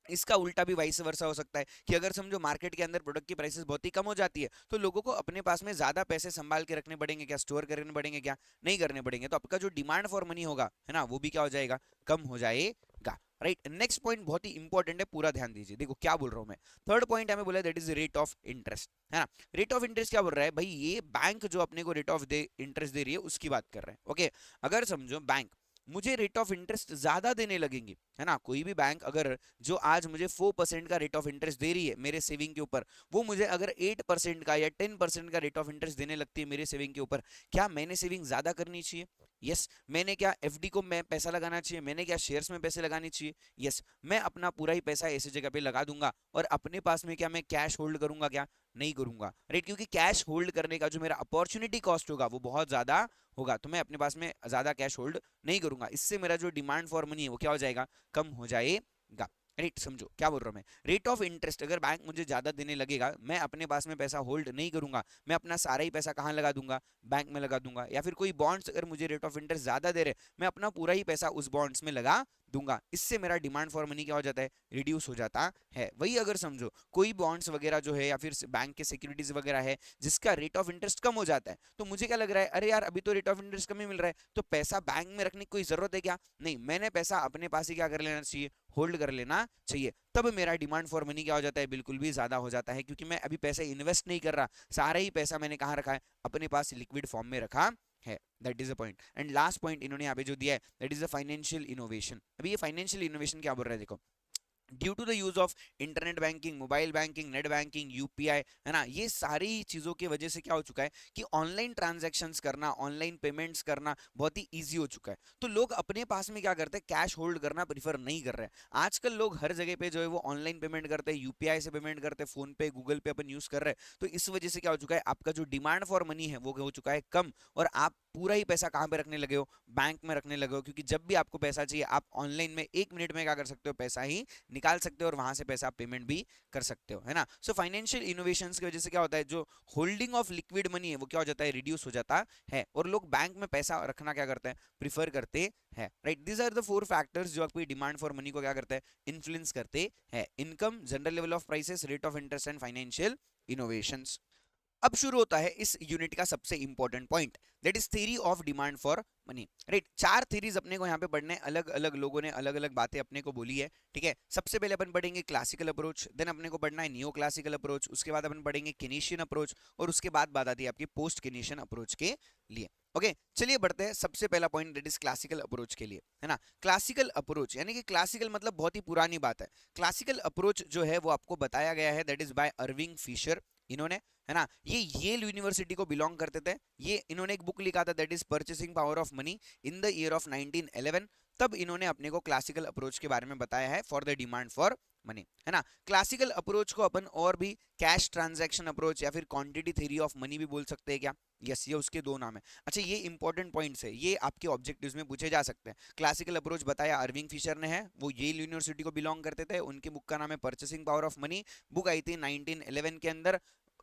[SPEAKER 1] इसका उल्टा भी वाइस वर्सा हो सकता है कि अगर समझो मार्केट के अंदर प्रोडक्ट की प्राइसेस बहुत ही कम हो जाती है तो लोगों को अपने पास में ज्यादा पैसे संभाल के रखने पड़ेंगे क्या, स्टोर करने पड़ेंगे क्या, नहीं करने पड़ेंगे। तो आपका जो डिमांड फॉर मनी होगा, है ना, वो भी क्या हो जाएगा, कम हो जाएगा। राइट, नेक्स्ट पॉइंट बहुत ही इंपॉर्टेंट है, पूरा ध्यान दीजिए। देखो क्या बोल रहा हूं मैं, थर्ड पॉइंट हमें बोला that is rate of interest, है ना। रेट ऑफ इंटरेस्ट क्या बोल रहा है भाई, ये बैंक जो अपने को रेट ऑफ दे इंटरेस्ट दे रही है उसकी बात कर रहे हैं। ओके, अगर समझो बैंक मुझे रेट ऑफ इंटरेस्ट ज्यादा देने लगेंगी, है ना, कोई भी बैंक अगर जो आज मुझे 4% का रेट ऑफ इंटरेस्ट दे रही है मेरे सेविंग के ऊपर, वो मुझे अगर 8% का या 10% का रेट ऑफ इंटरेस्ट देने लगती है मेरे सेविंग के ऊपर, क्या मैंने सेविंग ज्यादा करनी चाहिए, यस। मैंने क्या एफडी को मैं पैसा लगाना चाहिए, मैंने क्या शेयर्स में पैसे लगाने चाहिए, यस। मैं अपना पूरा ही पैसा ऐसी जगह पे लगा दूंगा, और अपने पास में क्या मैं कैश होल्ड करूंगा क्या, नहीं करूंगा, राइट। क्योंकि कैश होल्ड करने का जो मेरा अपॉर्चुनिटी कॉस्ट होगा वो बहुत ज्यादा होगा, तो मैं अपने पास में ज्यादा कैश होल्ड नहीं करूंगा। इससे मेरा जो डिमांड फॉर मनी है वो क्या हो जाएगा, कम हो जाएगा। राइट, समझो क्या बोल रहा हूं मैं। रेट ऑफ इंटरेस्ट अगर बैंक मुझे ज्यादा देने लगेगा, मैं अपने पास में पैसा होल्ड नहीं करूंगा, मैं अपना सारा ही पैसा कहाँ लगा दूंगा, बैंक में लगा दूंगा। या फिर कोई बॉन्ड्स अगर मुझे रेट ऑफ इंटरेस्ट ज्यादा दे रहे, मैं अपना पूरा ही पैसा उस बॉन्ड्स में लगा दूंगा। इससे मेरा डिमांड फॉर मनी क्या हो जाता है, रिड्यूस हो जाता है। वही अगर समझो कोई बॉन्ड्स वगैरह जो है या फिर बैंक के सिक्योरिटीज वगैरह है जिसका रेट ऑफ इंटरेस्ट कम हो जाता है, तो मुझे क्या लग रहा है, अरे यार अभी तो रेट ऑफ इंटरेस्ट कम ही मिल रहा है, तो पैसा बैंक में रखने की कोई जरूरत है क्या, नहीं, मैंने पैसा अपने पास ही क्या कर लेना चाहिए, होल्ड कर लेना चाहिए। तब मेरा डिमांड फॉर मनी क्या हो जाता है, बिल्कुल भी ज्यादा हो जाता है, क्योंकि मैं अभी पैसे इन्वेस्ट नहीं कर रहा, सारा ही पैसा मैंने कहाँ रखा है, अपने पास लिक्विड फॉर्म में रखा है। That is a point. And last point इन्होंने यहाँ पे जो दिया है that is a financial innovation. अभी ये फाइनेंशियल इनोवेशन क्या बोल रहा है, देखो, due to the use of internet banking, mobile banking, net banking, UPI, है ना, ये सारी चीजों की वजह से क्या हो चुका है कि ऑनलाइन ट्रांजैक्शंस करना, ऑनलाइन पेमेंट्स करना बहुत ही इजी हो चुका है। तो लोग अपने पास में क्या करते हैं, कैश होल्ड करना प्रीफर नहीं कर रहे हैं। आजकल लोग हर जगह पे जो है वो ऑनलाइन पेमेंट करते हैं, यूपीआई से पेमेंट करते हैं, फोन पे, गूगल पे अपन यूज कर रहे हैं। तो इस वजह से क्या हो चुका है, आपका जो डिमांड फॉर मनी है वो हो चुका है कम, और आप पूरा ही पैसा कहाँ पे रखने लगे हो, बैंक में रखने लगे हो। क्योंकि जब भी आपको पैसा चाहिए आप ऑनलाइन में 1 मिनट में क्या कर सकते हो, पैसा ही निकाल सकते हो, और वहां से पैसा आप पेमेंट भी कर सकते हो, है ना। सो फाइनेंशियल इनोवेशंस की वजह से क्या होता है, जो होल्डिंग ऑफ लिक्विड मनी है वो क्या हो जाता है, रिड्यूस हो जाता है, और लोग बैंक में पैसा रखना क्या करते हैं, प्रीफर करते हैं। Right, this are the 4 factors जो आपकी डिमांड फॉर मनी को क्या करते हैं, इन्फ्लुएंस करते हैं। Income, general level of prices, rate of interest and financial innovations. अब शुरू होता है इस यूनिट का सबसे important point, that is theory of demand for money. Right, 4 theories अपने को यहाँ पे पढ़ने, अलग अलग लोगों ने अलग अलग बातें अपने को बोली है, ठीक है। सबसे पहले अपन पढ़ेंगे क्लासिकल अप्रोच, देन अपने को पढ़ना है नियो क्लासिकल अप्रोच, उसके बाद अपन पढ़ेंगे केनीशियन अप्रोच, और उसके बाद बात आती है आपकी पोस्ट केनीशियन अप्रोच के लिए। ओके, चलिए बढ़ते हैं सबसे पहला point, that is classical approach के लिए, है ना। क्लासिकल अप्रोच यानी कि क्लासिकल मतलब बहुत ही पुरानी बात है। क्लासिकल अप्रोच जो है वो आपको बताया गया है, that is by Irving Fisher, इन्होंने, है ना। ये येल यूनिवर्सिटी को बिलोंग करते थे। ये इन्होंने एक बुक लिखा था that is purchasing power of money in the year of 1911। तब इन्होंने अपने को क्लासिकल अप्रोच के बारे में बताया है for the demand for money, है ना। क्लासिकल अप्रोच को अपन और भी कैश ट्रांजैक्शन अप्रोच या फिर क्वांटिटी थ्योरी ऑफ मनी भी बोल सकते हैं क्या, यस, ये उसके 2 नाम है। अच्छा, ये इंपॉर्टेंट पॉइंट्स है, ये आपके ऑब्जेक्टिव्स में पूछे जा सकते हैं। क्लासिकल अप्रोच बताया अर्विंग फिशर ने है, वो येल यूनिवर्सिटी को बिलोंग करते थे, उनकी बुक का नाम है purchasing power of money, book आई थी 1911 के अंदर।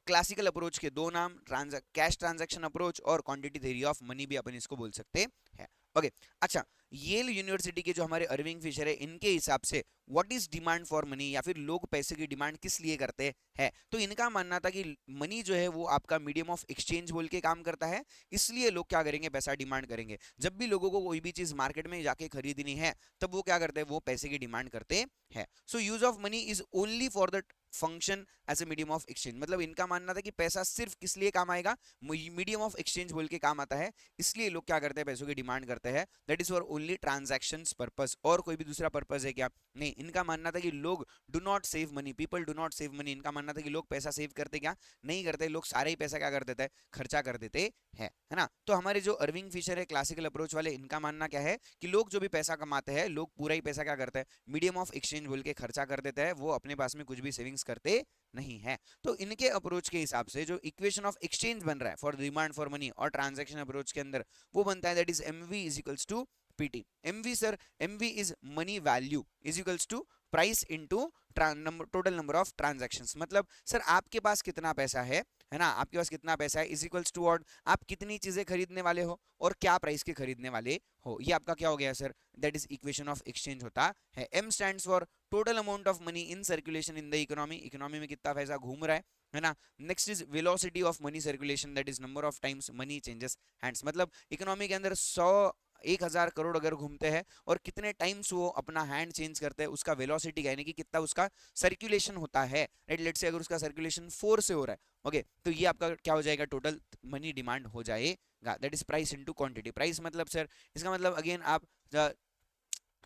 [SPEAKER 1] क्लासिकल अप्रोच के 2 नाम, कैश ट्रांजैक्शन अप्रोच और क्वांटिटी थ्योरी ऑफ मनी भी अपन इसको बोल सकते हैं। ओके अच्छा, येल यूनिवर्सिटी के जो हमारे अर्विंग फिशर है, इनके हिसाब से what is demand for money, या फिर लोग पैसे की डिमांड किस लिए करते हैं, तो इनका मानना था कि मनी जो है वो आपका मीडियम ऑफ एक्सचेंज बोल के काम करता है, इसलिए लोग क्या करेंगे, पैसा डिमांड करेंगे। जब भी लोगों को कोई भी चीज मार्केट में जाके खरीदनी है, तब वो क्या करते हैं, वो पैसे की डिमांड करते हैं। So use of money is only for the function as a medium of exchange, मतलब इनका मानना था कि पैसा सिर्फ किस लिए काम आएगा, मीडियम ऑफ एक्सचेंज बोल के काम आता है, इसलिए लोग क्या करते हैं, पैसों की डिमांड करते हैं। That is for only transactions purpose. और कोई भी दूसरा पर्पस है क्या, नहीं। इनका मानना था कि लोग do not save money, people do not save money. इनका मानना था कि लोग पैसा सेव करते क्या, नहीं करते, लोग सारे ही पैसा क्या कर देते हैं, खर्चा कर देते हैं, है ना। तो हमारे जो अर्विंग फिशर है क्लासिकल अप्रोच वाले, इनका मानना क्या है कि लोग जो भी पैसा कमाते हैं, लोग पूरा ही पैसा क्या करते हैं, मीडियम ऑफ एक्सचेंज बोल के खर्चा कर देते हैं, वो अपने पास में कुछ भी सेविंग्स करते नहीं है। तो इनके अप्रोच के हिसाब से जो इक्वेशन ऑफ एक्सचेंज बन रहा है फॉर डिमांड फॉर मनी और ट्रांजैक्शन अप्रोच के अंदर, वो बनता है that is MV is equals to PT. MV sir, MV is money value is equals to price into total number of transactions. मतलब सर आपके पास कितना पैसा है ना, आपके पास कितना पैसा है इज इक्वल्स टू और आप कितनी चीजें खरीदने वाले हो और क्या प्राइस के खरीदने वाले हो, ये आपका क्या हो गया sir, that is equation of exchange होता है। M stands for total amount of money in circulation in the economy, economy में कितना पैसा घूम रहा है ना। Next is velocity of money circulation, that is number of times money changes hands. मतलब इकोनॉमी के अंदर 1,000 करोड़ अगर घूमते हैं और कितने टाइम्स वो अपना हैंड चेंज करते हैं, उसका वेलोसिटी यानी कि कितना उसका सर्कुलेशन होता है, राइट। लेट्स से अगर उसका सर्कुलेशन 4 से हो रहा है, ओके, तो ये आपका क्या हो जाएगा, टोटल मनी डिमांड हो जाएगा। That is price into quantity. Price मतलब सर, इसका मतलब अगेन आप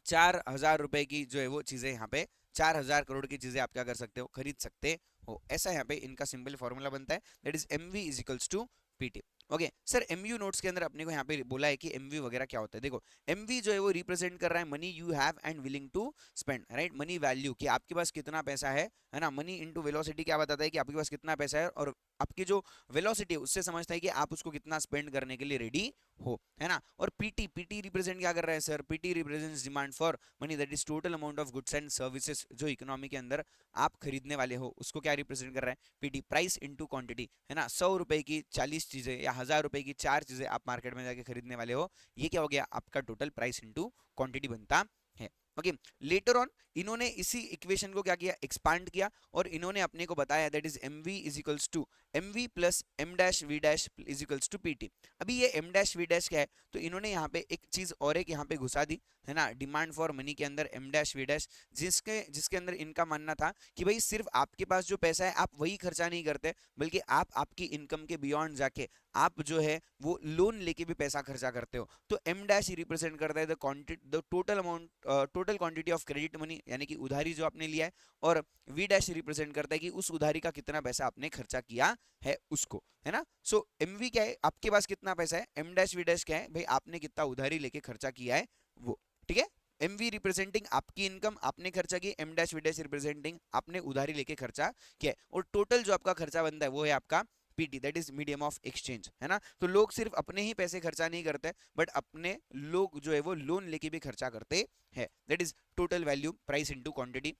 [SPEAKER 1] 4,000 रुपए की जो है वो चीजें, यहाँ पे 4,000 करोड़ की चीजें आप क्या कर सकते हो, खरीद सकते हो। ऐसा यहाँ पे इनका सिंपल फॉर्मूला बनता है, that is MV is equals to PT. Okay sir, MU notes के अंदर अपने को यहाँ पे बोला है कि एमवी वगैरह क्या होता है। देखो एमवी जो है वो रिप्रेजेंट कर रहा है money you have and willing to spend, right. Money value, कि आपके पास कितना पैसा है ना। मनी इनटू वेलोसिटी क्या बताता है कि आपके पास कितना पैसा है, और आपकी जो वेलोसिटी है उससे समझता है कि आप उसको कितना स्पेंड करने के लिए रेडी हो, है ना। और पीटी, पीटी रिप्रेजेंट क्या कर रहा है sir, PT represents demand for money, that is total amount of goods and services जो इकोनॉमी के अंदर आप खरीदने वाले हो, उसको क्या रिप्रेजेंट कर रहा है, पीटी। प्राइस इनटू क्वांटिटी, है ना। 100 रुपए की 40 चीजें या 1,000 रुपए की 4 चीजें आप मार्केट में जाके खरीदने वाले हो, ये क्या हो गया, आपका टोटल प्राइस इनटू क्वांटिटी बनता है। ओके, लेटर ऑन इन्होंने इसी इक्वेशन को क्या किया, एक्सपांड किया, और इन्होंने अपने को बताया that is M V is equals to M V plus M dash V dash is equals to P T. अभी ये एम डैश वी डैश क्या है, तो इन्होंने यहाँ पे एक चीज और एक यहाँ पे घुसा दी, है ना, डिमांड फॉर मनी के अंदर एम डैश वी डैश, जिसके जिसके अंदर इनका मानना था कि भाई सिर्फ आपके पास जो पैसा है आप वही खर्चा नहीं करते, बल्कि आप आपकी इनकम के बियॉन्ड जाके आप जो है वो लोन लेके भी पैसा खर्चा करते हो। तो एम डैश रिप्रेजेंट करता है the quantity, the total amount, total quantity of credit money, यानी कि उधारी जो आपने लिया है, और वी डैश रिप्रेजेंट करता है कि उस उधारी का कितना पैसा आपने खर्चा किया है उसको, है ना। सो एम वी क्या है, आपके पास कितना पैसा है, एम डैश वी डैश क्या है, भाई आपने कितना उधारी लेके खर्चा किया है वो, ठीक है। एम वी रिप्रेजेंटिंग आपकी इनकम, आपने खर्चा की, M dash V dash representing आपने उधारी लेके खर्चा किया है, और टोटल जो आपका खर्चा बनता है वो है आपका PT, that is medium of exchange, है ना। तो लोग सिर्फ अपने ही पैसे खर्चा नहीं करते, बट अपने लोग जो है वो लोन लेके भी खर्चा करते हैं, that is total value price into quantity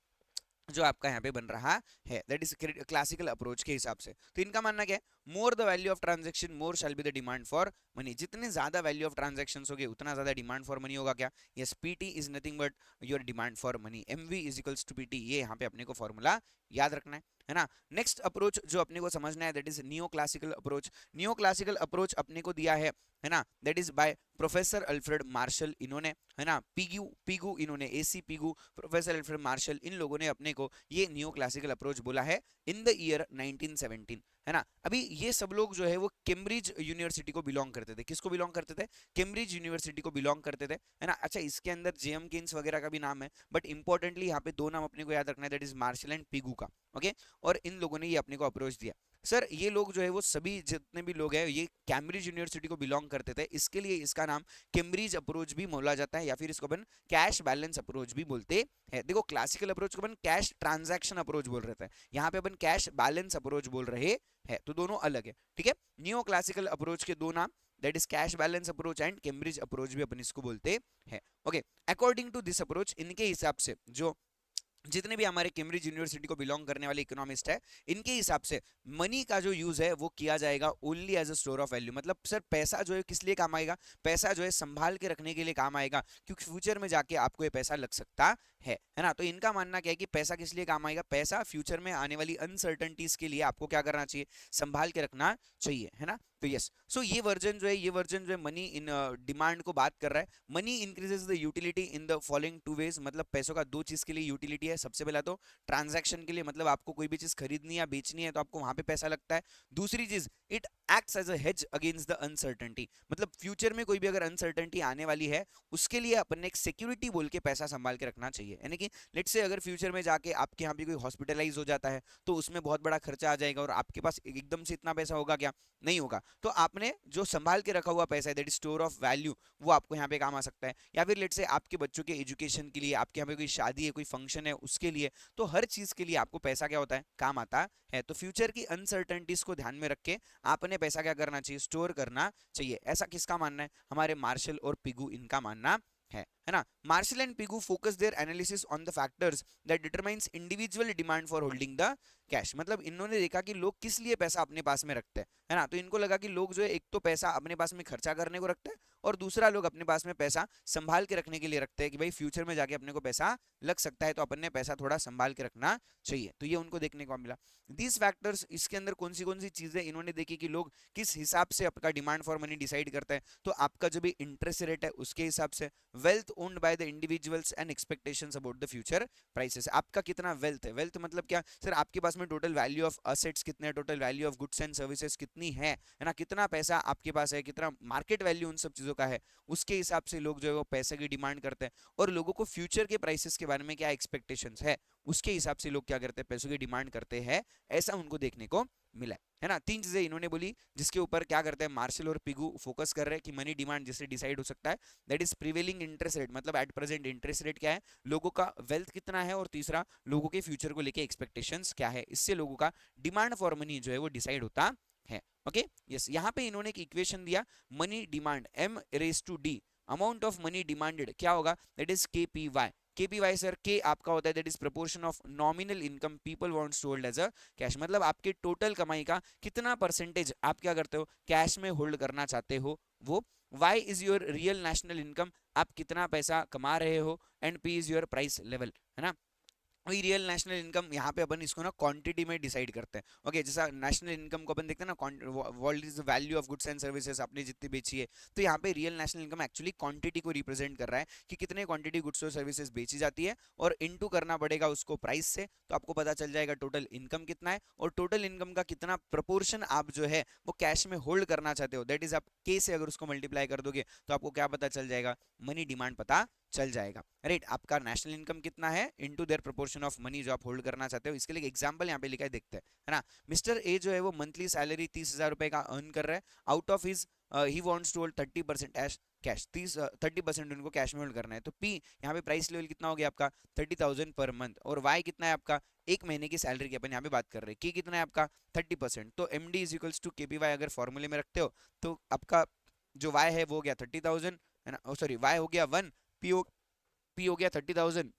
[SPEAKER 1] जो आपका यहाँ पे बन रहा है, दैट इज क्लासिकल अप्रोच के हिसाब से। तो इनका मानना क्या है, more the value of transaction more shall be the demand for money. जितने ज्यादा वैल्यू ऑफ ट्रांजैक्शन होगे उतना ज्यादा डिमांड फॉर मनी होगा। क्या, yes, PT is nothing but your demand for money, MV is equals to PT, ये यहाँ पे अपने को फॉर्मूला याद रखना है ना। नेक्स्ट अप्रोच जो अपने को समझना है that is neo classical approach. Neo classical approach अपने को दिया है ना, that is by professor Alfred Marshall, इन्होंने, है ना, पीगू पीगू इन्होंने, AC Pigou, professor Alfred Marshall, इन लोगों ने अपने को ये नियो क्लासिकल अप्रोच बोला है इन द ईयर 1917, है ना। अभी ये सब लोग जो है वो कैम्ब्रिज यूनिवर्सिटी को बिलोंग करते थे। किसको बिलोंग करते थे, कैम्ब्रिज यूनिवर्सिटी को बिलोंग करते थे, है ना। अच्छा, इसके अंदर जेएम केन्स वगैरह का भी नाम है, बट इंपॉर्टेंटली यहाँ पे दो नाम अपने को याद रखना है, that is martial and Pigou का, ओके। और इन लोगों ने ये अपने को अप्रोच दिया। सर ये लोग जो है वो सभी जितने भी लोग हैं ये कैम्ब्रिज यूनिवर्सिटी को बिलोंग करते थे, इसके लिए इसका नाम कैम्ब्रिज अप्रोच भी बोला जाता है, या फिर इसको अपन कैश बैलेंस अप्रोच भी बोलते हैं। देखो क्लासिकल अप्रोच को अपन कैश ट्रांजैक्शन अप्रोच बोल रहे थे, यहाँ पे अपन कैश बैलेंस अप्रोच बोल रहे हैं, तो दोनों अलग है, ठीक है। न्यू क्लासिकल अप्रोच के दो नाम, that is cash balance approach and Cambridge approach भी अपन इसको बोलते हैं, ओके। अकॉर्डिंग टू दिस अप्रोच, इनके हिसाब से जो जितने भी हमारे कैम्ब्रिज यूनिवर्सिटी को बिलोंग करने वाले इकोनॉमिस्ट है, इनके हिसाब से मनी का जो यूज है वो किया जाएगा only as a store of value. मतलब सर पैसा जो है किस लिए काम आएगा, पैसा जो है संभाल के रखने के लिए काम आएगा, क्योंकि फ्यूचर में जाके आपको ये पैसा लग सकता है ना। तो इनका मानना क्या है कि पैसा किस लिए काम आएगा, पैसा फ्यूचर में आने वाली अनसर्टनिटीज के लिए आपको क्या करना चाहिए, संभाल के रखना चाहिए, है ना। तो यस, सो ये वर्जन जो है मनी इन डिमांड को बात कर रहा है। Money increases the utility in the following two ways, मतलब पैसों का दो चीज के लिए यूटिलिटी है। सबसे पहला तो ट्रांजैक्शन के लिए, मतलब आपको कोई भी चीज खरीदनी या बेचनी है तो आपको वहां पे पैसा लगता है। दूसरी चीज, it acts as a hedge against the uncertainty, मतलब फ्यूचर में कोई भी अगर अनसर्टेनिटी आने वाली है उसके लिए अपन ने एक सिक्योरिटी बोल के पैसा संभाल के रखना चाहिए। यानी कि लेट्स से अगर फ्यूचर में जाके आपके यहाँ भी कोई हॉस्पिटलाइज हो जाता है तो उसमें बहुत बड़ा खर्चा आ जाएगा और आपके पास एकदम से इतना पैसा होगा क्या, नहीं होगा। तो आपने जो संभाल के रखा हुआ पैसा है, that is store of value, वो आपको यहाँ पे काम आ सकता है। या फिर लेट्स से आपके बच्चों के एजुकेशन के लिए, आपके यहाँ पे कोई शादी है, कोई फंक्शन है, उसके लिए, तो हर चीज के लिए आपको पैसा क्या होता है, काम आता है। तो फ्यूचर की अनसर्टेनिटीज को ध्यान में रख के आपने पैसा क्या करना चाहिए, स्टोर करना चाहिए। ऐसा किसका मानना है, हमारे मार्शल और पिगू इनका मानना है ना। Marshall and Pigou focus their analysis on the factors that determines individual demand for holding the cash. मतलब इन्होंने देखा कि लोग किस लिए पैसा अपने पास में रखते हैं, है ना। तो इनको लगा कि लोग जो है एक तो पैसा अपने पास में खर्चा करने को रखते हैं और दूसरा लोग अपने पास में पैसा संभाल के रखने के लिए रखते हैं कि भाई फ्यूचर में जाके अपने को पैसा लग सकता है, तो अपन ने पैसा थोड़ा संभाल के रखना चाहिए। तो ये उनको देखने को मिला। दीज फैक्टर्स, इसके अंदर कौन सी चीजें इन्होंने देखी कि लोग किस हिसाब से आपका डिमांड फॉर मनी डिसाइड करते हैं। तो आपका जो भी इंटरेस्ट रेट है उसके हिसाब से, wealth owned by the individuals and expectations about the future prices. आपका कितना वेल्थ है, वेल्थ मतलब क्या सर, आपके पास में टोटल वैल्यू ऑफ असेट्स कितने, total value of goods and services कितनी है ना, कितना पैसा आपके पास है, कितना मार्केट वैल्यू उन सब चीजों का है, उसके हिसाब से लोग जो है वो पैसे की डिमांड करते हैं। और लोगों को फ्यूचर के प्राइसेस के बारे में क्या एक्सपेक्टेशंस है, उसके हिसाब से लोग क्या करते हैं, पैसों की डिमांड करते हैं। ऐसा उनको देखने को मिला है ना। तीन चीजें इन्होंने बोली जिसके ऊपर क्या करते हैं मार्शल और पिगू फोकस कर रहे हैं कि मनी डिमांड जिससे डिसाइड हो सकता है, that is prevailing interest rate, मतलब एट प्रेजेंट इंटरेस्ट रेट क्या है, लोगों का वेल्थ कितना है, और तीसरा लोगों के फ्यूचर को लेके एक्सपेक्टेशंस क्या है, इससे लोगों का डिमांड फॉर मनी जो है वो डिसाइड होता है। ओके यस, यहाँ पे इन्होंने एक इक्वेशन दिया, money demand m raise to d, amount of money demanded क्या होगा, that is KPY। KPY sir, के आपका होता है that is proportion of nominal income people wants to hold as a cash, मतलब आपके टोटल कमाई का कितना परसेंटेज आप क्या करते हो, कैश में होल्ड करना चाहते हो वो। Y is your real national income, आप कितना पैसा कमा रहे हो, and P is your price level, है ना। वही रियल नेशनल इनकम, यहाँ पे अपन इसको ना क्वांटिटी में डिसाइड करते हैं। ओके जैसा नेशनल इनकम को अपन देखते हैं ना, world is the value of goods and services, आपने जितनी बेची है, तो यहाँ पे real national income actually quantity को रिप्रेजेंट कर रहा है कि कितने क्वांटिटी गुड्स और सर्विसेज बेची जाती है, और इनटू करना पड़ेगा उसको प्राइस से, तो आपको पता चल जाएगा टोटल इनकम कितना है, और टोटल इनकम का कितना प्रपोर्शन आप जो है वो कैश में होल्ड करना चाहते हो, दैट इज आप के से अगर उसको मल्टीप्लाई कर दोगे तो आपको क्या पता चल जाएगा, मनी डिमांड पता चल जाएगा। राइट, आपका नेशनल इनकम कितना है into their proportion of money जो आप होल्ड करना चाहते हो। इसके लिए एग्जांपल यहाँ पे लिखा है, देखते हैं, है ना। मिस्टर ए जो है वो मंथली सैलरी 30,000 रुपए का अर्न कर रहा है, out of his he wants to hold 30% as cash, 30% उनको कैश में होल्ड करना है। तो पी यहाँ पे प्राइस लेवल कितना हो गया आपका 30,000 पर मंथ, और वाई कितना है आपका एक महीने की सैलरी की अपन यहाँ पे बात कर रहे हैं, की कितना है आपका 30%। तो M D is equals to KPY अगर फॉर्मूले में रखते हो तो आपका जो वाई है वो हो गया 30,000, है ना, सॉरी वाई हो गया 1, पी हो गया 30,000,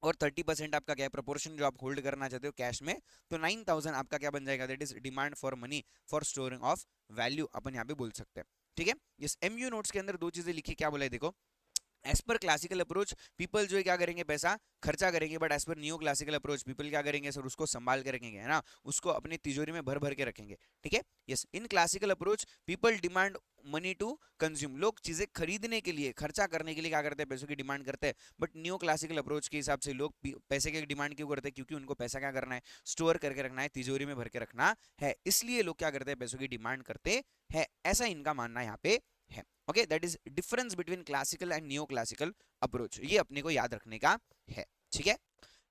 [SPEAKER 1] और 30% आपका क्या है प्रोपोर्शन जो आप होल्ड करना चाहते हो कैश में, तो 9,000 आपका क्या बन जाएगा, that is demand for money for storing of value, अपन यहाँ पे बोल सकते हैं। ठीक है, इस MU नोट्स के अंदर दो चीजें लिखी, क्या बोला है देखो, as per classical approach people जो है क्या करेंगे, पैसा खर्चा करेंगे, but as per new classical approach people क्या करेंगे सर, उसको संभाल के रखेंगे, है ना, उसको अपनी तिजोरी में भर भर के रखेंगे। ठीक है, yes, in classical approach people demand money to consume, लोग चीजें खरीदने के लिए, खर्चा करने के लिए क्या करते हैं, पैसों की डिमांड करते हैं। बट न्यू क्लासिकल अप्रोच के हिसाब से लोग पैसे की डिमांड क्यों करते हैं, क्योंकि उनको पैसा क्या करना है, स्टोर करके रखना है, तिजोरी में भर के रखना है, इसलिए लोग क्या करते हैं, पैसों की डिमांड करते हैं। ऐसा इनका मानना यहाँ पे है। Okay, that is difference between classical and new classical approach, ये अपने को याद रखने का है। ठीक है,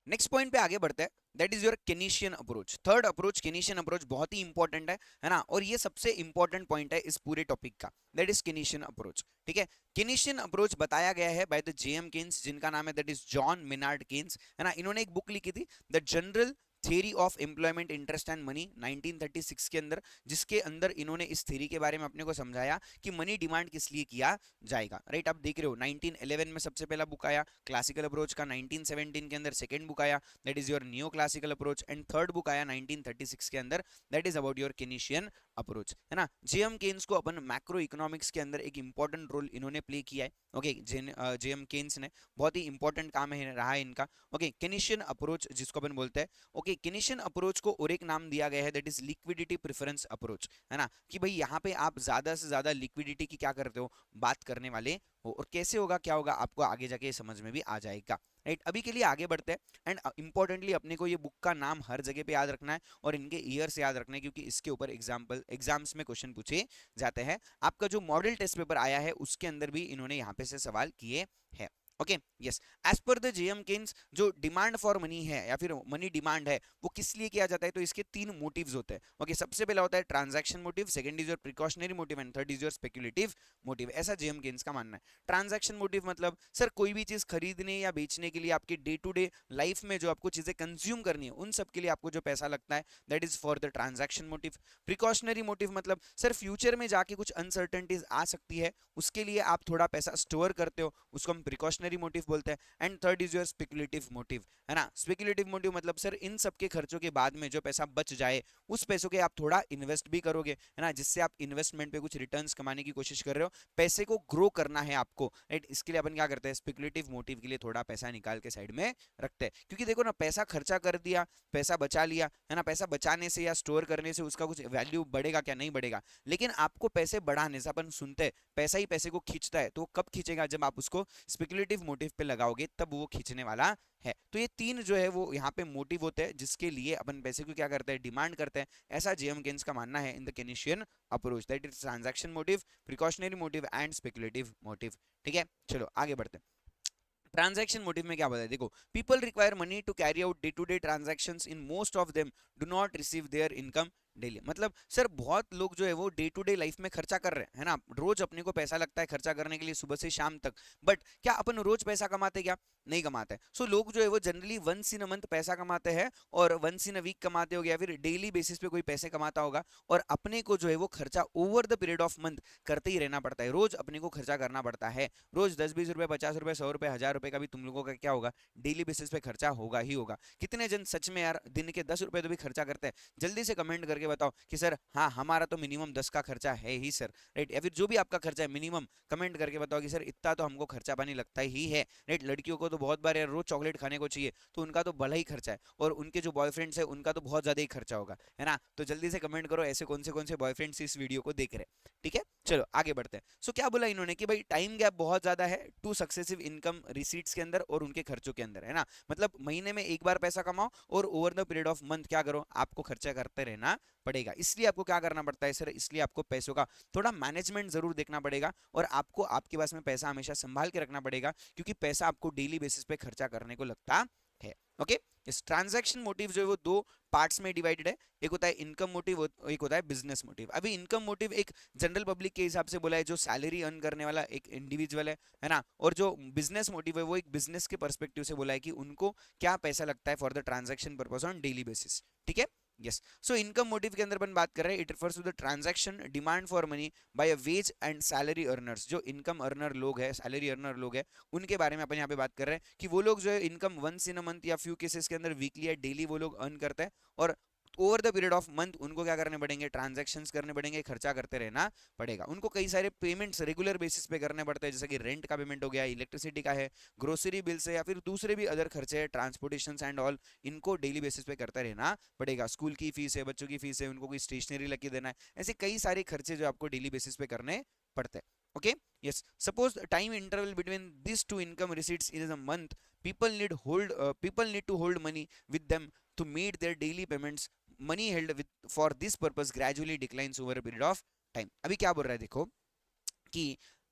[SPEAKER 1] नेक्स्ट पॉइंट पे आगे बढ़ते हैं, that is your Keynesian approach. Third approach Keynesian approach बहुत ही इंपॉर्टेंट है ना, और ये सबसे इंपॉर्टेंट पॉइंट है इस पूरे टॉपिक का, दैट इज केनीशियन अप्रोच। ठीक है, केनीशियन अप्रोच बताया गया है बाय द JM केन्स, जिनका नाम है that is John Maynard Keynes, है ना। इन्होंने एक बुक लिखी थी the general theory of employment interest and money 1936 के अंदर, जिसके अंदर इन्होंने इस थ्योरी के बारे में अपने को समझाया कि मनी डिमांड किस लिए किया जाएगा, राइट। आप देख रहे हो 1911 में सबसे पहला बुक आया क्लासिकल अप्रोच का, 1917 के अंदर सेकंड बुक आया that is your neo classical approach, and third book आया 1936 के अंदर that is about your Keynesian approach, है ना। जेएम केन्स को अपन मैक्रो इकोनॉमिक्स के अंदर एक इंपॉर्टेंट रोल इन्होंने प्ले किया है, ओके। जेएम केन्स ने बहुत ही इंपॉर्टेंट काम है रहा है इनका, ओके। केनीशियन अप्रोच जिसको अपन बोलते हैं, ओके, केनीशियन अप्रोच को और एक नाम दिया गया है that is liquidity preference approach, है ना, कि भाई यहाँ पे आप ज्यादा से ज्यादा लिक्विडिटी की क्या करते हो, बात करने वाले हो, और कैसे होगा क्या होगा आपको आगे जाके समझ में भी आ जाएगा, राइट। अभी के लिए आगे बढ़ते हैं, एंड इंपॉर्टेंटली अपने को ये बुक का नाम हर जगह पे याद रखना है और इनके ईयर से याद रखना है, क्योंकि इसके ऊपर एग्जाम्स में क्वेश्चन पूछे जाते हैं। आपका जो मॉडल टेस्ट पेपर आया है उसके अंदर भी इन्होंने यहाँ पे से सवाल किए हैं, okay, yes. As per the J M Keynes जो डिमांड फॉर मनी है या फिर मनी डिमांड है वो किस लिए किया जाता है, तो इसके तीन मोटिव्स होते हैं, ओके। सबसे पहला होता है transaction motive, second is your precautionary motive, and third is your speculative motive, ऐसा जेएम केन्स का मानना है। ट्रांजैक्शन मोटिव मतलब सर कोई भी चीज खरीदने या बेचने के लिए आपके डे टू डे लाइफ में जो आपको चीजें कंज्यूम करनी है उन सब के लिए आपको जो पैसा लगता है that is for the transaction motive. Precautionary motive मतलब सर फ्यूचर में जाके कुछ अनसर्टेनिटीज आ सकती है उसके लिए आप थोड़ा पैसा स्टोर करते हो, उसको हम प्रिकॉशनरी मोटिव बोलते हैं। And third is your speculative motive, है ना। स्पेक्युलेटिव मोटिव मतलब सर इन सब के खर्चों के बाद में जो पैसा बच जाए उस पैसों के आप थोड़ा इन्वेस्ट भी करोगे, है ना, जिससे आप इन्वेस्टमेंट पे कुछ रिटर्न्स कमाने की कोशिश कर रहे हो, पैसे को ग्रो करना है आपको, राइट। इसके लिए अपन क्या करते हैं, स्पेक्युलेटिव मोटिव के लिए थोड़ा पैसा निकाल के साइड में रखते हैं, क्योंकि देखो ना पैसा खर्चा कर दिया, पैसा बचा लिया, है ना, पैसा बचाने से या स्टोर करने से उसका कुछ वैल्यू बढ़ेगा क्या, नहीं बढ़ेगा, लेकिन आपको पैसे बढ़ाने से अपन सुनते हैं पैसा ही पैसे को खींचता है, तो कब खींचेगा, जब आप उसको स्पेक्युलेटिव मोटिव पे लगाओगे तब वो खींचने वाला है। तो ये तीन जो है वो यहाँ पे मोटिव होते हैं जिसके लिए अपन पैसे को क्या करते हैं, डिमांड करते हैं, ऐसा जेएम केन्स का मानना है in the Keynesian approach, that is transaction motive, precautionary motive and speculative motive, ठीक है। चलो आगे बढ़ते हैं। ट्रांजैक्शन मोटिव में क्या बताया, देखो, people require money to carry out day to day transactions, in most of them do not receive their income daily, मतलब सर बहुत लोग जो है वो डे टू डे लाइफ में खर्चा कर रहे हैं, है ना, रोज अपने को पैसा लगता है खर्चा करने के लिए सुबह से शाम तक, बट क्या अपन रोज पैसा कमाते, क्या नहीं कमाते। सो लोग जो है वो generally once in a month पैसा कमाते हैं और वंस इन अ वीक कमाते होगा या फिर डेली बेसिस पे कोई पैसे कमाता होगा, और अपने को जो है वो खर्चा over the period of month करते ही रहना पड़ता है, रोज अपने को खर्चा करना पड़ता है, रोज 10-20 रुपए 50 रुपए 100 रुपए 1000 रुपए का भी तुम लोगों का क्या होगा, डेली बेसिस पे खर्चा होगा ही होगा। कितने जन सच में यार दिन के 10 रुपए तो भी खर्चा करते हैं, जल्दी से कमेंट करके बताओ कि सर हाँ हमारा तो मिनिमम 10 का खर्चा है ही सर, राइट। या फिर जो भी आपका खर्चा है मिनिमम कमेंट करके बताओ कि सर इतना तो हमको खर्चा पानी लगता ही है, राइट। लड़कियों को तो बहुत बार यार रोज चॉकलेट खाने को चाहिए तो उनका तो भला ही खर्चा है, और उनके जो बॉयफ्रेंड्स है उनका तो बहुत ज्यादा ही खर्चा होगा, है ना। तो जल्दी से कमेंट करो ऐसे कौन से बॉयफ्रेंड्स इस वीडियो को देख रहे हैं, ठीक है। चलो आगे बढ़ते हैं। सो क्या बोला इन्होंने कि भाई टाइम गैप बहुत ज्यादा है टू सक्सेसिव इनकम रिसीट्स के अंदर और उनके खर्चों के अंदर, है ना, मतलब महीने में एक बार पैसा कमाओ और over the period of month क्या करो, आपको खर्चा करते रहना पड़ेगा। इसलिए आपको क्या करना पड़ता है सर, इसलिए आपको पैसों का थोड़ा मैनेजमेंट जरूर देखना पड़ेगा और आपको आपके पास में पैसा हमेशा संभाल के रखना पड़ेगा, क्योंकि पैसा आपको डेली बेसिस पे खर्चा करने को लगता है, ओके। इस ट्रांजैक्शन मोटिव जो है वो दो पार्ट्स में डिवाइडेड है, एक होता है इनकम मोटिव, एक होता है बिजनेस मोटिव। अभी इनकम मोटिव एक जनरल पब्लिक के हिसाब से बोला है जो सैलरी अर्न करने वाला एक इंडिविजुअल है ना, और जो बिजनेस मोटिव है वो एक बिजनेस के पर्सपेक्टिव से बोला है कि उनको क्या पैसा लगता है for the transaction purpose on daily basis, ठीक है। यस, सो इनकम मोटिव के अंदर अपन बात कर रहे हैं, it refers to the transaction demand for money by a wage and salary earners, जो इनकम अर्नर लोग है, सैलरी अर्नर लोग है, उनके बारे में अपन यहाँ पे बात कर रहे हैं कि वो लोग जो है income once in a month या फ्यू केसेस के अंदर वीकली या डेली वो लोग अर्न करते हैं, और over the period of month उनको क्या करने पड़ेंगे, ट्रांजैक्शंस करने पड़ेंगे, खर्चा करते रहना पड़ेगा। उनको कई सारे पेमेंट्स रेगुलर बेसिस पे करने पड़ते हैं, जैसे कि रेंट का पेमेंट हो गया, इलेक्ट्रिसिटी का है, ग्रोसरी बिल्स है, या फिर दूसरे भी अदर खर्चे हैं, ट्रांसपोर्टेशन एंड ऑल, इनको डेली बेसिस पे करते रहना पड़ेगा। स्कूल की फीस है, बच्चों की फीस है, उनको कोई स्टेशनरी लेके देना है, ऐसे कई सारे खर्चे जो आपको डेली बेसिस पे करने पड़ते हैं, okay. Yes, suppose time interval between this two income receipts in a month, people need to hold money with them to meet their daily payments. Money held with for this purpose gradually declines over a period of time. अभी क्या बोल रहा है देखो कि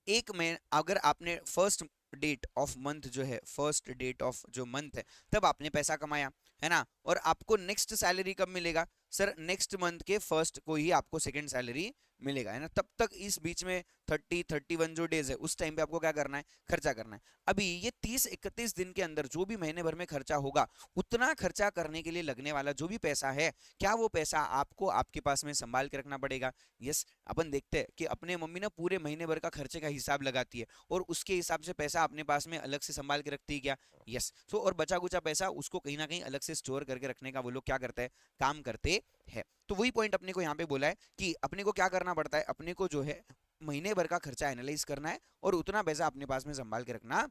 [SPEAKER 1] एक में अगर आपने फर्स्ट डेट ऑफ मंथ जो है, फर्स्ट डेट ऑफ जो मंथ है तब आपने पैसा कमाया, है ना, और आपको नेक्स्ट सैलरी कब मिलेगा सर, नेक्स्ट मंथ के फर्स्ट को ही आपको सेकंड सैलरी मिलेगा, है ना। तब तक इस बीच में 31 जो डेज है उस टाइम पे आपको क्या करना है, खर्चा करना है। अभी ये 30-31 दिन के अंदर जो भी महीने भर में खर्चा होगा, उतना खर्चा करने के लिए लगने वाला जो भी पैसा है, क्या वो पैसा आपको आपके पास में संभाल के रखना पड़ेगा। यस, अपन देखते हैं कि अपने मम्मी ना पूरे महीने भर का खर्चे का हिसाब लगाती है और उसके हिसाब से पैसा अपने पास में अलग से संभाल के रखती है क्या, यस। सो और बचा कुचा पैसा उसको कहीं ना कहीं अलग से स्टोर करके रखने का वो लोग क्या करते हैं, काम करते हैं। तो वही पॉइंट अपने को यहाँ पे बोला है कि अपने को क्या करना पड़ता है, अपने को जो है महीने भर का खर्चा एनालाइज करना है और उतना पैसा अपने पास में संभाल के रखना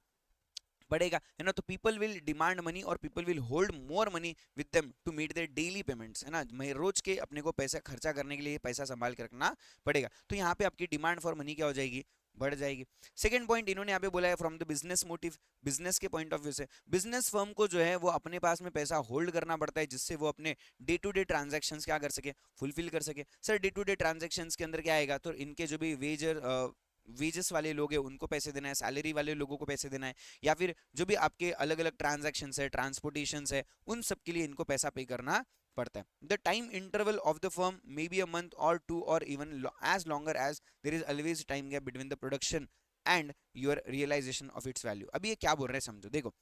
[SPEAKER 1] पड़ेगा, है ना। तो पीपल विल डिमांड मनी और people will hold more money with them to meet their daily payments, है ना। रोज के अपने को पैसा खर्चा करने के लिए पैसा संभाल के रखना पड़ेगा। तो यहाँ पे आपकी डिमांड फॉर मनी क्या हो जाएगी, बढ़ जाएगी। सेकंड पॉइंट इन्होंने यहाँ पे बोला है from the business motive, business के पॉइंट ऑफ व्यू से बिजनेस फर्म को जो है वो अपने पास में पैसा होल्ड करना पड़ता है, जिससे वो अपने डे टू डे ट्रांजैक्शंस क्या कर सके, फुलफिल कर सके। Sir day to day transactions के अंदर क्या आएगा, तो इनके जो भी वेजेस वाले लोग हैं उनको पैसे देना है, सैलरी वाले लोगों को पैसे देना है, या फिर जो भी आपके अलग अलग ट्रांजैक्शंस है, ट्रांसपोर्टेशंस है, उन सब के लिए इनको पैसा पे करना पड़ता है। The time interval of the firm may be a month और 2 और even as longer as there is always time gap between the production and your realisation of its value. अभी ये क्या बोल रहे हैं समझो, देखो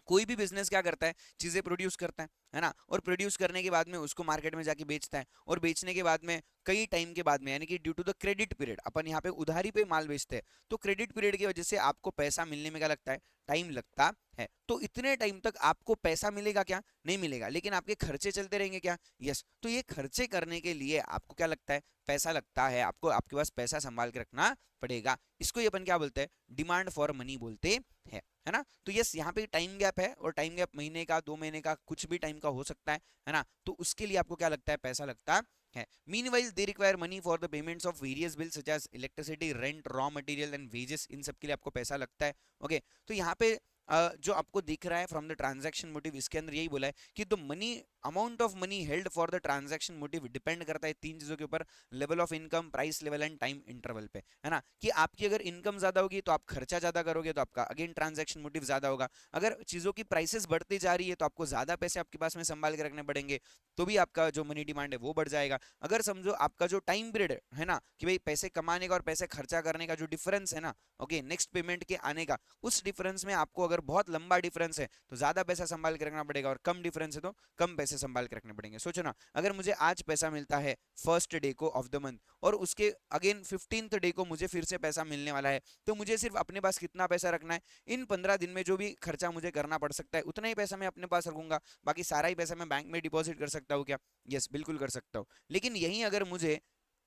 [SPEAKER 1] कोई भी बिजनेस क्या करता है, चीजें प्रोड्यूस करता है ना, और प्रोड्यूस करने के बाद में उसको मार्केट में जाके बेचता है, और बेचने के बाद में कई टाइम के बाद में, यानी कि due to the credit period, अपन यहाँ पे उधारी पे माल बेचते हैं, तो क्रेडिट पीरियड की वजह से आपको पैसा मिलने में क्या लगता है, टाइम लगता है। तो इतने टाइम तक आपको पैसा मिलेगा क्या, नहीं मिलेगा, लेकिन आपके खर्चे चलते रहेंगे क्या, यस। तो ये खर्चे करने के लिए आपको क्या लगता है, पैसा लगता है, आपको आपके पास पैसा संभाल के रखना पड़ेगा। इसको ही अपन क्या बोलते हैं, डिमांड फॉर मनी बोलते हैं, है ना। तो यस यहाँ पे टाइम गैप है, और टाइम गैप महीने का, 2 महीने का, कुछ भी टाइम का हो सकता है ना। तो उसके लिए आपको क्या लगता है, पैसा लगता है। Meanwhile they require money for the payments of various bills such as electricity, rent, raw material and wages, इन सब के लिए आपको पैसा लगता है। ओके, तो यहाँ पे जो आपको दिख रहा है फ्रॉम द ट्रांजैक्शन मोटिव, इसके अंदर यही बोला है कि the money amount of money held for the transaction motive depend करता है 3 चीजों के ऊपर, level of income, price level and time interval पे, है ना। कि आपकी अगर इनकम ज्यादा होगी तो आप खर्चा ज्यादा करोगे, तो आपका अगेन ट्रांजैक्शन मोटिव ज्यादा होगा। अगर चीजों की प्राइसेस बढ़ती जा रही है तो आपको ज्यादा पैसे आपके पास में संभाल के रखने पड़ेंगे, तो भी आपका जो मनी डिमांड है वो बढ़ जाएगा। अगर समझो आपका जो टाइम पीरियड है ना, कि भाई पैसे कमाने का और पैसे खर्चा करने का जो डिफरेंस है ना, ओके, नेक्स्ट पेमेंट के आने का, उस डिफरेंस में आपको अगर बहुत लंबा डिफरेंस है तो ज्यादा पैसा संभाल के रखना पड़ेगा, और कम डिफरेंस है तो कम पैसे संभाल के रखने पड़ेंगे। सोचो ना, अगर मुझे आज पैसा मिलता है फर्स्ट डे को ऑफ द मंथ, और उसके अगेन 15th डे को मुझे फिर से पैसा मिलने वाला है, तो मुझे सिर्फ अपने पास कितना पैसा रखना है, इन 15 दिन में जो भी खर्चा मुझे करना पड़ सकता है उतना ही पैसा मैं अपने पास रखूंगा, बाकी सारा ही पैसा मैं बैंक में डिपॉजिट कर सकता हूँ क्या, यस बिल्कुल कर सकता हूँ। लेकिन यही अगर मुझे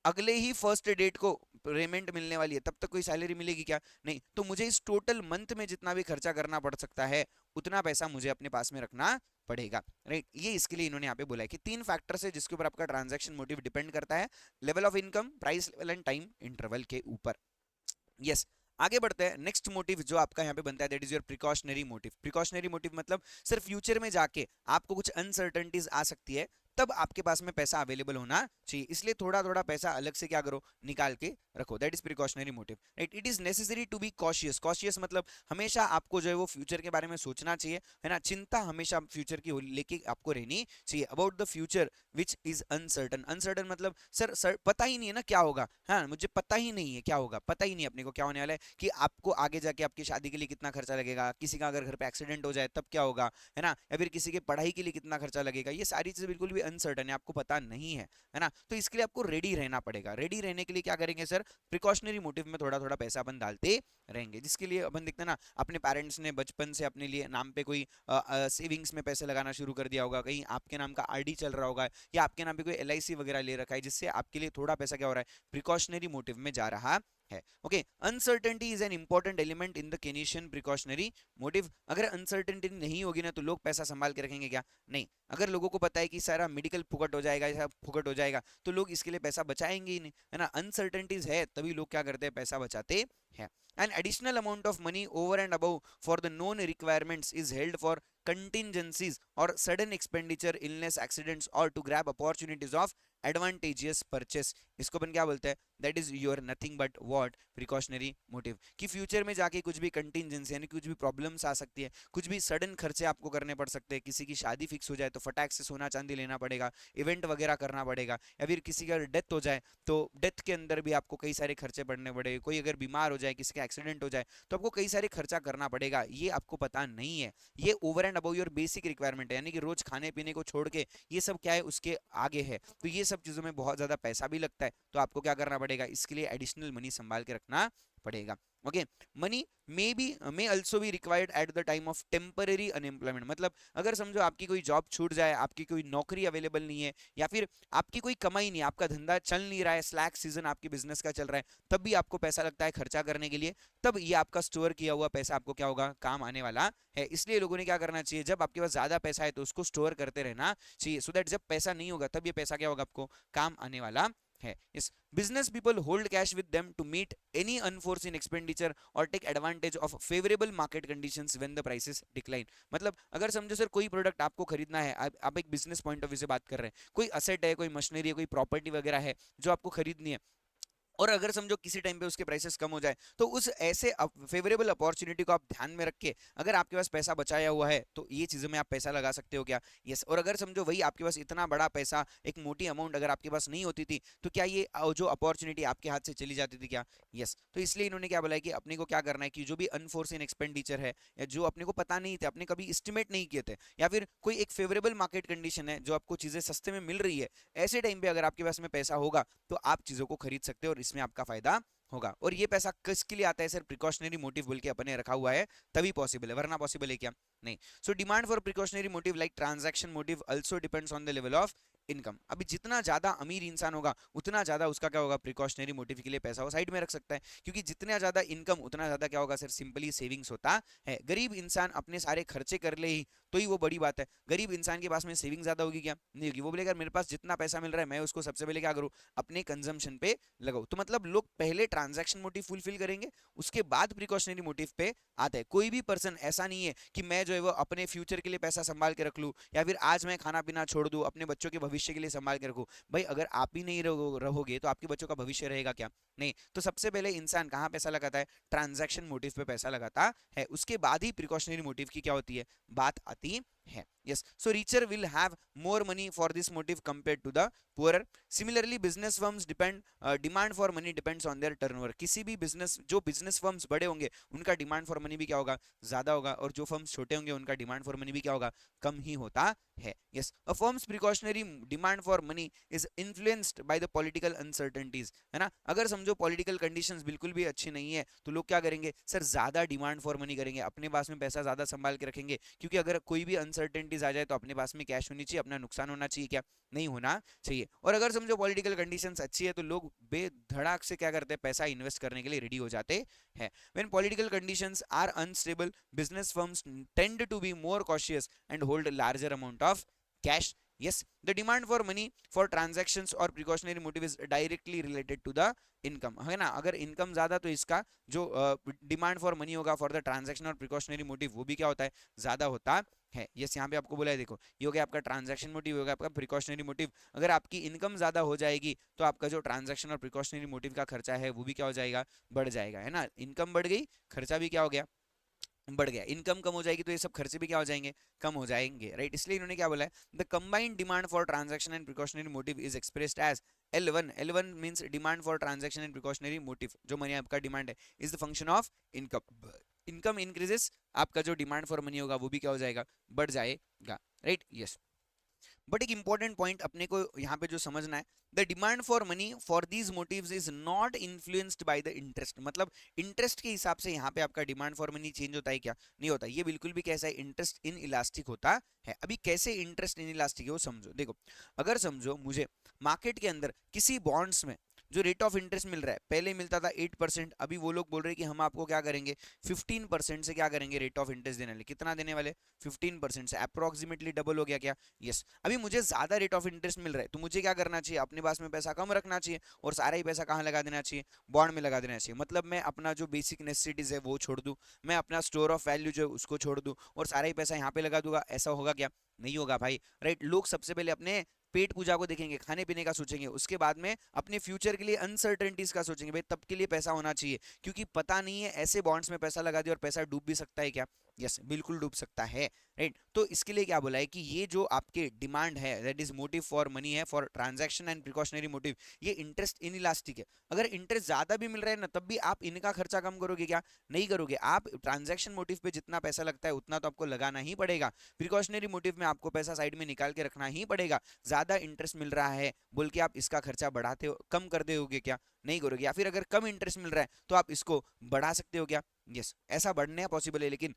[SPEAKER 1] अगले ही फर्स्ट डेट को पेमेंट मिलने वाली है, तब तक कोई सैलरी मिलेगी क्या, नहीं, तो मुझे इस टोटल मंथ में जितना भी खर्चा करना पड़ सकता है उतना पैसा मुझे अपने पास में रखना पड़ेगा, राइट। ये इसके लिए इन्होंने यहाँ पे बोला है कि 3 फैक्टर्स है जिसके ऊपर आपका ट्रांजैक्शन मोटिव डिपेंड करता है, level of income, price level and time interval के ऊपर। यस, आगे बढ़ते हैं। नेक्स्ट मोटिव जो आपका यहाँ पे बनता है that is your precautionary motive. Precautionary motive मतलब सर फ्यूचर में जाके आपको कुछ अनसर्टेनिटीज आ सकती है, तब आपके पास में पैसा अवेलेबल होना चाहिए, इसलिए थोड़ा थोड़ा पैसा अलग से क्या करो, निकाल के रखो, that is precautionary motive, right. It is necessary to be cautious, cautious मतलब हमेशा आपको जो है वो फ्यूचर के बारे में सोचना चाहिए, है ना। चिंता हमेशा फ्यूचर की लेके आपको रहनी चाहिए, about the future which is uncertain. Uncertain मतलब सर पता ही नहीं है ना क्या होगा, हाँ मुझे पता ही नहीं है क्या होगा, पता ही नहीं अपने को क्या होने वाला है, कि आपको आगे जाके आपकी शादी के लिए कितना खर्चा लगेगा, किसी का अगर घर पे एक्सीडेंट हो जाए तब क्या होगा, है ना, या फिर किसी के पढ़ाई के लिए कितना खर्चा लगेगा, ये सारी चीजें बिल्कुल भी अनसर्टन है, आपको पता नहीं है ना। तो इसके लिए आपको रेडी रहना पड़ेगा। रेडी रहने के लिए क्या करेंगे सर, प्रिकॉशनरी मोटिव में थोड़ा थोड़ा पैसा अपन डालते रहेंगे, जिसके लिए अपन देखते हैं ना, अपने पेरेंट्स ने बचपन से अपने लिए नाम पे कोई सेविंग्स में पैसे लगाना शुरू कर दिया होगा, कहीं आपके नाम का आरडी चल रहा होगा, या आपके नाम पे कोई एलआईसी वगैरह ले रखा है, जिससे आपके लिए थोड़ा पैसा क्या हो रहा है, प्रिकॉशनरी मोटिव में जा रहा है। Okay, uncertainty is an important element in the Keynesian precautionary motive. अगर अनसर्टेनिटी नहीं होगी ना तो लोग पैसा संभाल के रखेंगे क्या, नहीं। अगर लोगों को पता है कि सारा मेडिकल फुकट हो जाएगा, ऐसा फुकट हो जाएगा, तो लोग इसके लिए पैसा बचाएंगे ही नहीं, है ना। अनसर्टेनिटीज है तभी लोग क्या करते हैं, पैसा बचाते हैं। An additional amount of money over and above for the known requirements is held for contingencies or sudden expenditure, illness, accidents or to grab opportunities of advantageous purchase। इसको अपन क्या बोलते हैं, that is your nothing but what precautionary motive, कि future में जाके कुछ भी contingency यानी कुछ भी प्रॉब्लम्स आ सकती है, कुछ भी सडन खर्चे आपको करने पड़ सकते हैं, किसी की शादी फिक्स हो जाए तो फटाक से सोना चांदी लेना पड़ेगा, इवेंट वगैरह करना पड़ेगा, या फिर किसी का डेथ हो जाए तो डेथ के अंदर भी आपको कई सारे खर्चे पड़ने पड़ेंगे, कोई अगर बीमार हो जाए, किसी का एक्सीडेंट हो जाए तो आपको कई सारे खर्चा करना पड़ेगा, ये आपको पता नहीं है। ये over and above your basic requirement है, यानी कि रोज खाने पीने को छोड़ के ये सब क्या है उसके आगे है, तो ये सब चीजों में बहुत ज्यादा पैसा भी लगता है, तो आपको क्या करना पड़ेगा, इसके लिए एडिशनल मनी संभाल के रखना पड़ेगा। Okay, money may also be required at the time of temporary unemployment, मतलब अगर समझो आपकी कोई जॉब छूट जाए, आपकी कोई नौकरी अवेलेबल नहीं है, या फिर आपकी कोई कमाई नहीं, आपका धंधा चल नहीं रहा है, स्लैक सीजन आपके बिजनेस का चल रहा है, तब भी आपको पैसा लगता है खर्चा करने के लिए, तब ये आपका स्टोर किया हुआ पैसा आपको क्या होगा, काम आने वाला है। इसलिए लोगों ने क्या करना चाहिए, जब आपके पास ज्यादा पैसा है तो उसको स्टोर करते रहना चाहिए, सो दैट जब पैसा नहीं होगा तब ये पैसा क्या होगा, आपको काम आने वाला है। इस business people hold cash with them to meet any unforeseen expenditure और take advantage of favourable market conditions when the prices decline, मतलब अगर समझो सर कोई प्रोडक्ट आपको खरीदना है, आप एक बिजनेस पॉइंट ऑफ व्यू से बात कर रहे हैं, कोई असेट है, कोई मशीनरी है, कोई प्रॉपर्टी वगैरह है जो आपको खरीदनी है, और अगर समझो किसी टाइम पे उसके प्राइसेस कम हो जाए, तो उस ऐसे फेवरेबल अपॉर्चुनिटी को आप ध्यान में रख के अगर आपके पास पैसा बचाया हुआ है तो ये चीज़ों में आप पैसा लगा सकते हो क्या, यस। और अगर समझो वही आपके पास इतना बड़ा पैसा, एक मोटी अमाउंट अगर आपके पास नहीं होती थी, तो क्या ये जो अपॉर्चुनिटी आपके हाथ से चली जाती थी क्या, यस। तो इसलिए इन्होंने क्या बोला है कि अपने को क्या करना है कि जो भी अनफोर्सिन एक्सपेंडिचर है, या जो अपने को पता नहीं थे, आपने कभी एस्टिमेट नहीं किए थे, या फिर कोई एक फेवरेबल मार्केट कंडीशन है जो आपको चीज़ें सस्ते में मिल रही है, ऐसे टाइम पे अगर आपके पास में पैसा होगा तो आप चीज़ों को खरीद सकते हो और इसमें आपका फायदा होगा। और ये पैसा किसके लिए आता है सर, प्रिकॉशनरी मोटिव बोल के अपने रखा हुआ है, तभी पॉसिबल है, वरना पॉसिबल है क्या, नहीं। सो demand for precautionary motive like transaction motive also depends on the level of income. अभी जितना ज्यादा अमीर इंसान होगा उतना ज्यादा उसका क्या होगा, प्रिकॉशनरी मोटिव के लिए पैसा वो साइड में रख सकता है, क्योंकि जितना ज्यादा इनकम उतना ज्यादा क्या होगा सर, सिंपली सेविंग्स होता है। गरीब इंसान अपने सारे खर्चे कर ले ही तो ही वो बड़ी बात है, गरीब इंसान के पास में सेविंग ज्यादा होगी क्या, नहीं होगी। वो बोलेगा मेरे पास जितना पैसा मिल रहा है मैं उसको सबसे पहले क्या करूँ, अपने कंजम्पशन पे लगाओ। तो मतलब लोग पहले ट्रांजैक्शन मोटिव फुलफिल करेंगे, उसके बाद प्रिकॉशनरी मोटिव पे आता है। कोई भी पर्सन ऐसा नहीं है कि मैं जो है वो अपने फ्यूचर के लिए पैसा संभाल के रख लूँ, या फिर आज मैं खाना पीना छोड़ दूँ, अपने बच्चों के भविष्य के लिए संभाल के रखूँ। भाई अगर आप ही नहीं रहोगे तो आपके बच्चों का भविष्य रहेगा क्या, नहीं। तो सबसे पहले इंसान कहाँ पैसा लगाता है, ट्रांजैक्शन मोटिव पे पैसा लगाता है, उसके बाद ही प्रिकॉशनरी मोटिव की क्या होती है, बात आती है। yes, so richer will have more money for this motive compared to the poorer. Similarly business firms demand for money depends on their turnover. किसी भी बिजनेस, जो बिजनेस फर्म्स बड़े होंगे उनका डिमांड फॉर मनी भी क्या होगा, ज्यादा होगा, और जो फर्म्स छोटे होंगे उनका डिमांड फॉर मनी भी क्या होगा, कम ही होता है। yes, a firm's precautionary demand for money is influenced by the political uncertainties, है ना। अगर समझो पॉलिटिकल कंडीशंस बिल्कुल भी अच्छी नहीं है तो लोग क्या करेंगे सर, ज्यादा डिमांड फॉर मनी करेंगे, अपने पास में पैसा ज्यादा संभाल के रखेंगे, क्योंकि अगर कोई भी अनसर्टेनिटीज आ जाए तो अपने पास में कैश होनी चाहिए, अपना नुकसान होना चाहिए क्या, नहीं होना चाहिए। और अगर समझो पॉलिटिकल कंडीशंस अच्छी है तो लोग बेधड़ाक से क्या करते हैं, पैसा इन्वेस्ट करने के लिए रेडी हो जाते हैं। When political conditions are unstable business firms tend to be more cautious and hold larger amount of cash. yes, the demand for money for transactions or precautionary motive is directly related to the income, है ना। अगर income ज्यादा तो इसका जो demand for money होगा for the transaction और precautionary motive वो भी क्या होता है, ज्यादा होता है। यस, यहाँ पे आपको बोला है, देखो ये हो गया आपका ट्रांजैक्शन मोटिव, हो गया आपका प्रिकॉशनरी मोटिव। अगर आपकी इनकम ज्यादा हो जाएगी तो आपका जो ट्रांजैक्शन और प्रिकॉशनरी मोटिव का खर्चा है वो भी क्या हो जाएगा, बढ़ जाएगा, है ना। इनकम बढ़ गई, खर्चा भी क्या हो गया, बढ़ गया। इनकम कम हो जाएगी तो ये सब खर्चे भी क्या हो जाएंगे, कम हो जाएंगे, राइट। इसलिए इन्होंने क्या बोला है, the combined demand for transaction and precautionary motive is expressed as L1। L1 means demand for transaction and precautionary motive, जो मनी आपका डिमांड है, is the function of income. Income increases, आपका जो डिमांड फॉर मनी होगा वो भी क्या हो जाएगा, बढ़ जाएगा, राइट। यस, बट एक इंपॉर्टेंट पॉइंट अपने को यहाँ पे जो समझना है, the demand for money for these motives is not influenced by the interest. मतलब इंटरेस्ट के हिसाब से यहाँ पे आपका डिमांड फॉर मनी चेंज होता है क्या, नहीं होता। ये बिल्कुल भी कैसा है, इंटरेस्ट इन इलास्टिक होता है। अभी कैसे इंटरेस्ट इन इलास्टिक है वो समझो। देखो, अगर समझो मुझे मार्केट के अंदर किसी बॉन्ड्स में जो रेट ऑफ इंटरेस्ट मिल रहा है, पहले मिलता था 8%, अभी वो लोग बोल रहे हैं कि हम आपको क्या करेंगे, 15% से क्या करेंगे, रेट ऑफ इंटरेस्ट देने वाले। कितना देने वाले, 15% से, अप्रोक्सीमेटली डबल हो गया क्या, यस। अभी मुझे ज्यादा रेट ऑफ इंटरेस्ट मिल रहा है तो मुझे क्या करना चाहिए, अपने पास में पैसा कम रखना चाहिए और सारा ही पैसा कहाँ लगा देना चाहिए, बॉन्ड में लगा देना चाहिए। मतलब मैं अपना जो बेसिक नेसेसिटीज है वो छोड़ दूं, मैं अपना स्टोर ऑफ वैल्यू जो है उसको छोड़ दूं और सारा ही पैसा यहाँ पे लगा दूंगा, ऐसा होगा क्या, नहीं होगा भाई, राइट। लोग सबसे पहले अपने पेट पूजा को देखेंगे, खाने पीने का सोचेंगे, उसके बाद में अपने फ्यूचर के लिए अनसर्टेनिटीज का सोचेंगे, भाई तब के लिए पैसा होना चाहिए, क्योंकि पता नहीं है ऐसे बॉन्ड्स में पैसा लगा दिया और पैसा डूब भी सकता है क्या? यस, बिल्कुल डूब सकता है, राइट। तो इसके लिए क्या बोला है कि ये जो आपके डिमांड है, that is motive for money है, for transaction and precautionary motive, ये इंटरेस्ट इन इलास्टिक है। अगर इंटरेस्ट ज्यादा भी मिल रहा है ना, तब भी आप इनका खर्चा कम करोगे क्या? नहीं करोगे। आप ट्रांजैक्शन मोटिव पे जितना पैसा लगता है उतना तो आपको लगाना ही पड़ेगा, प्रिकॉशनरी मोटिव में आपको पैसा साइड में निकाल के रखना ही पड़ेगा। ज्यादा इंटरेस्ट मिल रहा है बोल के आप इसका खर्चा बढ़ाते हो, कम कर दोगे क्या? नहीं करोगे। या फिर अगर कम इंटरेस्ट मिल रहा है तो आप इसको बढ़ा सकते हो क्या? यस, ऐसा बढ़ने पॉसिबल है, लेकिन